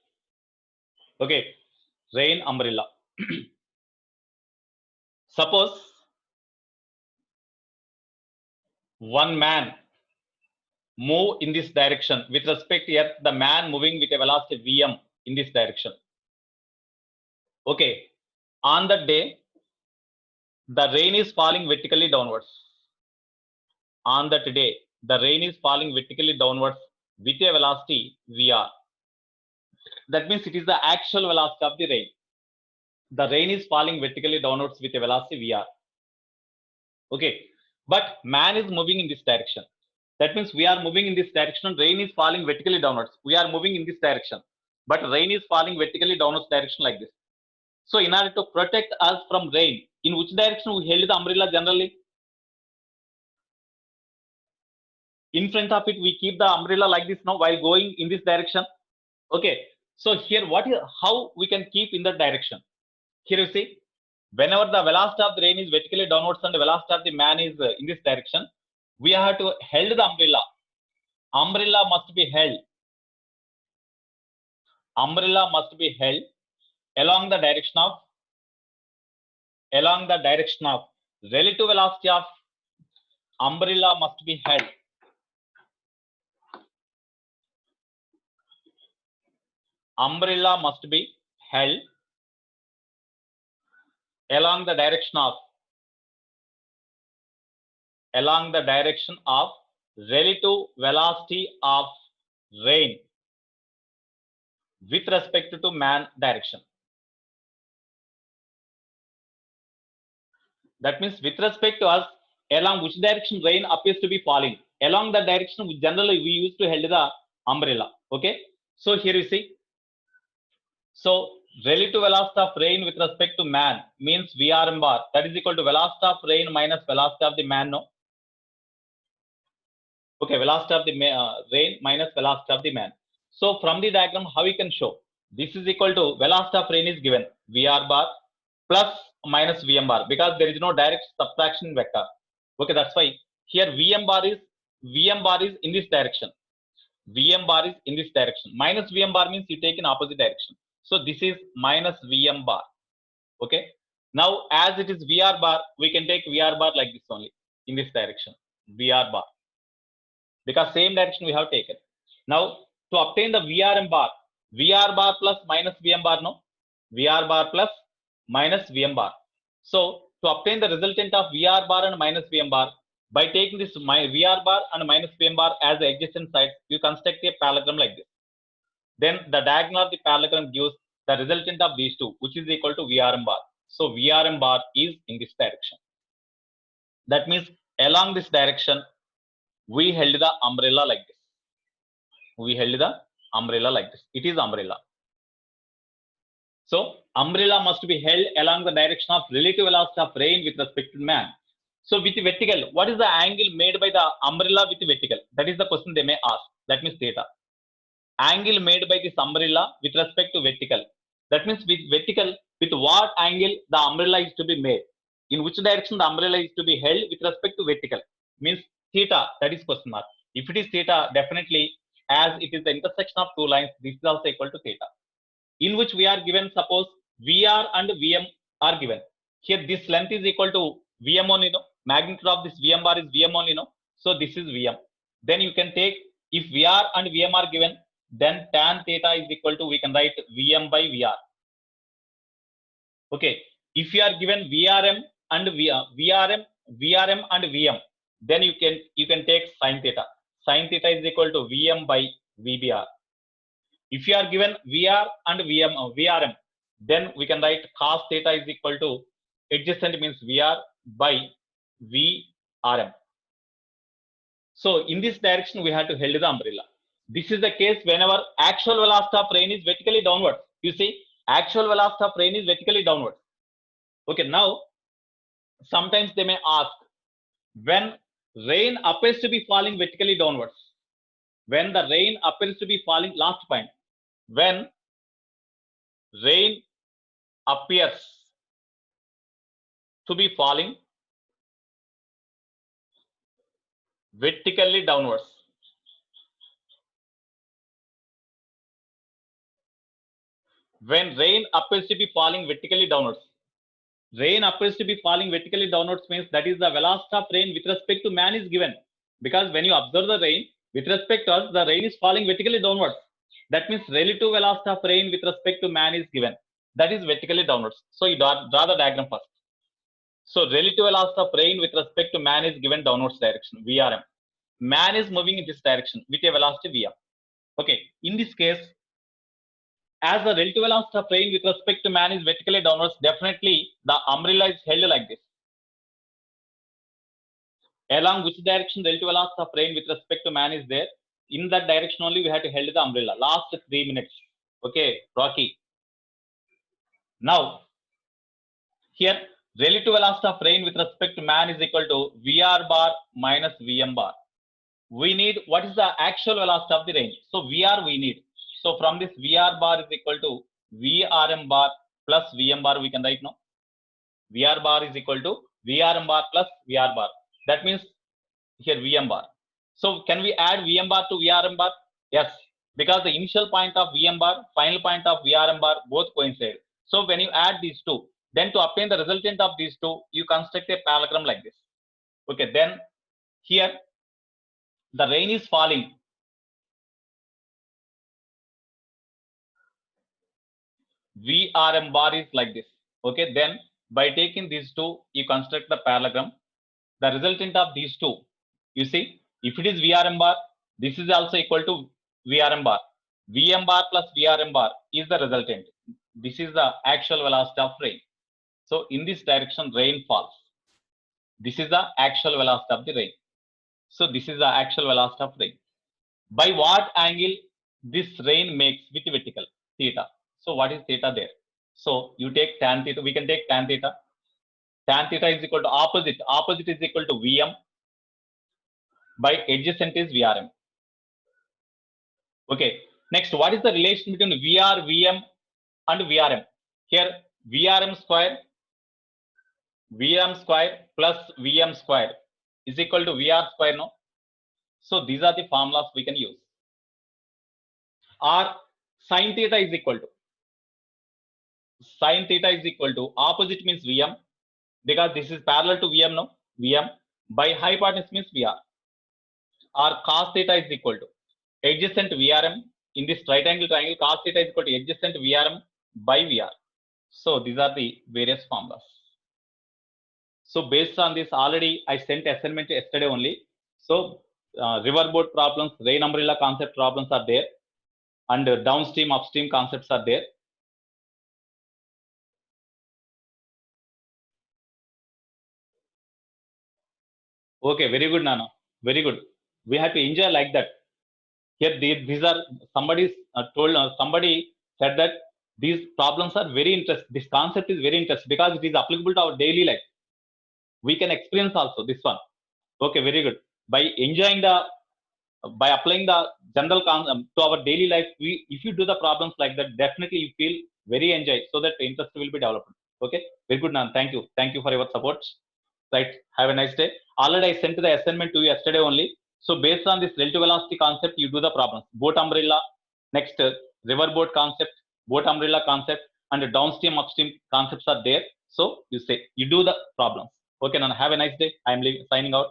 Okay, rain umbrella. Suppose one man move in this direction with respect to earth, the man moving with a velocity vm in this direction. Okay, on that day the rain is falling vertically downwards. On that day the rain is falling vertically downwards with a velocity vr. That means it is the actual velocity of the rain. The rain is falling vertically downwards with a velocity vr. Okay, but man is moving in this direction. That means we are moving in this direction, rain is falling vertically downwards. We are moving in this direction, but rain is falling vertically downwards direction like this. So in order to protect us from rain, in which direction we held the umbrella generally? In front of it we keep the umbrella like this now while going in this direction. Okay, so here how we can keep in that direction? Here you see, whenever the velocity of the rain is vertically downwards and the velocity of the man is in this direction, we have to hold the umbrella. Umbrella must be held. Umbrella must be held along the direction of relative velocity of umbrella must be held. Umbrella must be held along the direction of relative velocity of rain with respect to man direction. That means with respect to us, along which direction rain appears to be falling, along the direction generally we used to hold the umbrella. Okay, so here you see, so relative velocity of rain with respect to man means vrm bar, that is equal to velocity of rain minus velocity of the man. No, okay, velocity of the rain minus velocity of the man. So from the diagram how we can show, this is equal to velocity of rain is given vr bar plus minus vm bar, because there is no direct subtraction vector. Okay, that's why here vm bar is in this direction. Vm bar is in this direction. Minus vm bar means you take in opposite direction. So this is minus vm bar. Okay, now as it is vr bar, we can take vr bar like this only, in this direction vr bar, because same direction we have taken. Now to obtain the vrm bar, vr bar plus minus vm bar, no, vr bar plus minus vm bar. So to obtain the resultant of vr bar and minus vm bar, by taking this vr bar and minus vm bar as the adjacent sides, you construct a parallelogram like this. Then the diagonal of the parallelogram gives the resultant of these two, which is equal to vrm bar. So vrm bar is in this direction. That means along this direction we held the umbrella like this. We held the umbrella like this. It is umbrella. So umbrella must be held along the direction of relative velocity of rain with respect to man. So with vertical, what is the angle made by the umbrella with vertical? That is the question they may ask. That means theta. Angle made by this umbrella with respect to vertical. That means with vertical, with what angle the umbrella is to be made? In which direction the umbrella is to be held with respect to vertical? Means theta, that is question mark. If it is theta, definitely as it is the intersection of two lines, this is also equal to theta. In which we are given, suppose VR and VM are given. Here this length is equal to VM only, no? Magnitude of this VM bar is VM only, no? So this is VM. Then you can take, if VR and VM are given, then tan theta is equal to, we can write VM by VR. Okay, if you are given VRM and VRM and VM, then you can take sin theta. sin theta is equal to Vm by Vbr. If you are given Vr and Vrm, then we can write cos theta is equal to adjacent means Vr by Vrm. So in this direction, we have to hold the umbrella. This is the case whenever actual velocity of rain is vertically downwards. You see, actual velocity of rain is vertically downwards. Okay, now sometimes they may ask, when rain appears to be falling vertically downwards, when the rain appears to be falling, last point, when rain appears to be falling vertically downwards, when rain appears to be falling vertically downwards, rain appears to be falling vertically downwards means that is the velocity of rain with respect to man is given, because when you observe the rain with respect to us, the rain is falling vertically downwards. That means relative velocity of rain with respect to man is given, that is vertically downwards. So you draw the diagram first. So relative velocity of rain with respect to man is given downwards direction, Vrm. Man is moving in this direction with a velocity Vm. Okay, in this case, as the relative velocity of rain with respect to man is vertically downwards, definitely the umbrella is held like this. Along which direction relative velocity of rain with respect to man is there, in that direction only we have to hold the umbrella. Last 3 minutes. Okay, Rocky. Now, here relative velocity of rain with respect to man is equal to Vr bar minus Vm bar. We need what is the actual velocity of the rain. So Vr we need. So from this Vr bar is equal to Vrm bar plus Vm bar we can write now. Vr bar is equal to Vrm bar plus Vr bar. That means here Vm bar. So can we add Vm bar to Vrm bar? Yes, because the initial point of Vm bar, final point of Vrm bar both coincide. So when you add these two, then to obtain the resultant of these two, you construct a parallelogram like this. Okay, then here the rain is falling. Vrm bar is like this. Okay, then by taking these two, you construct the parallelogram. The resultant of these two, you see, if it is Vrm bar, this is also equal to Vrm bar. Vm bar plus Vrm bar is the resultant. This is the actual velocity of rain. So in this direction, rain falls. This is the actual velocity of the rain. So this is the actual velocity of rain. By what angle this rain makes with vertical? Theta. So what is theta there? So you take tan theta. We can take tan theta. Tan theta is equal to opposite. Opposite is equal to Vm by adjacent is Vrm. Okay. Next, what is the relation between Vr, Vm and Vrm? Here Vrm square plus Vm square is equal to Vr square, no? So these are the formulas we can use. Or sin theta is equal to opposite means Vm, because this is parallel to Vm, no? Vm by hypotenuse means Vr. Or cos theta is equal to adjacent Vrm. In this right angle triangle, cos theta is equal to adjacent Vrm by Vr. So these are the various formulas. So based on this, already I sent assignment yesterday only. So riverboat problems, rain umbrella concept problems are there, and downstream, upstream concepts are there. Okay, very good, Nana. Very good. We have to enjoy like that. Here, these are somebody somebody said that these problems are very interesting. This concept is very interesting because it is applicable to our daily life. We can experience also this one. Okay, very good. By applying the general concept to our daily life, if you do the problems like that, definitely you feel very enjoy, so that interest will be developed. Okay, very good, Nan. Thank you for your support. Right, have a nice day. Already I sent the assignment to you yesterday only. So based on this relative velocity concept, you do the problems. Boat umbrella, next river boat concept, boat umbrella concept, and downstream, upstream concepts are there. So you do the problems. Okay, Nan. Have a nice day. I am signing out.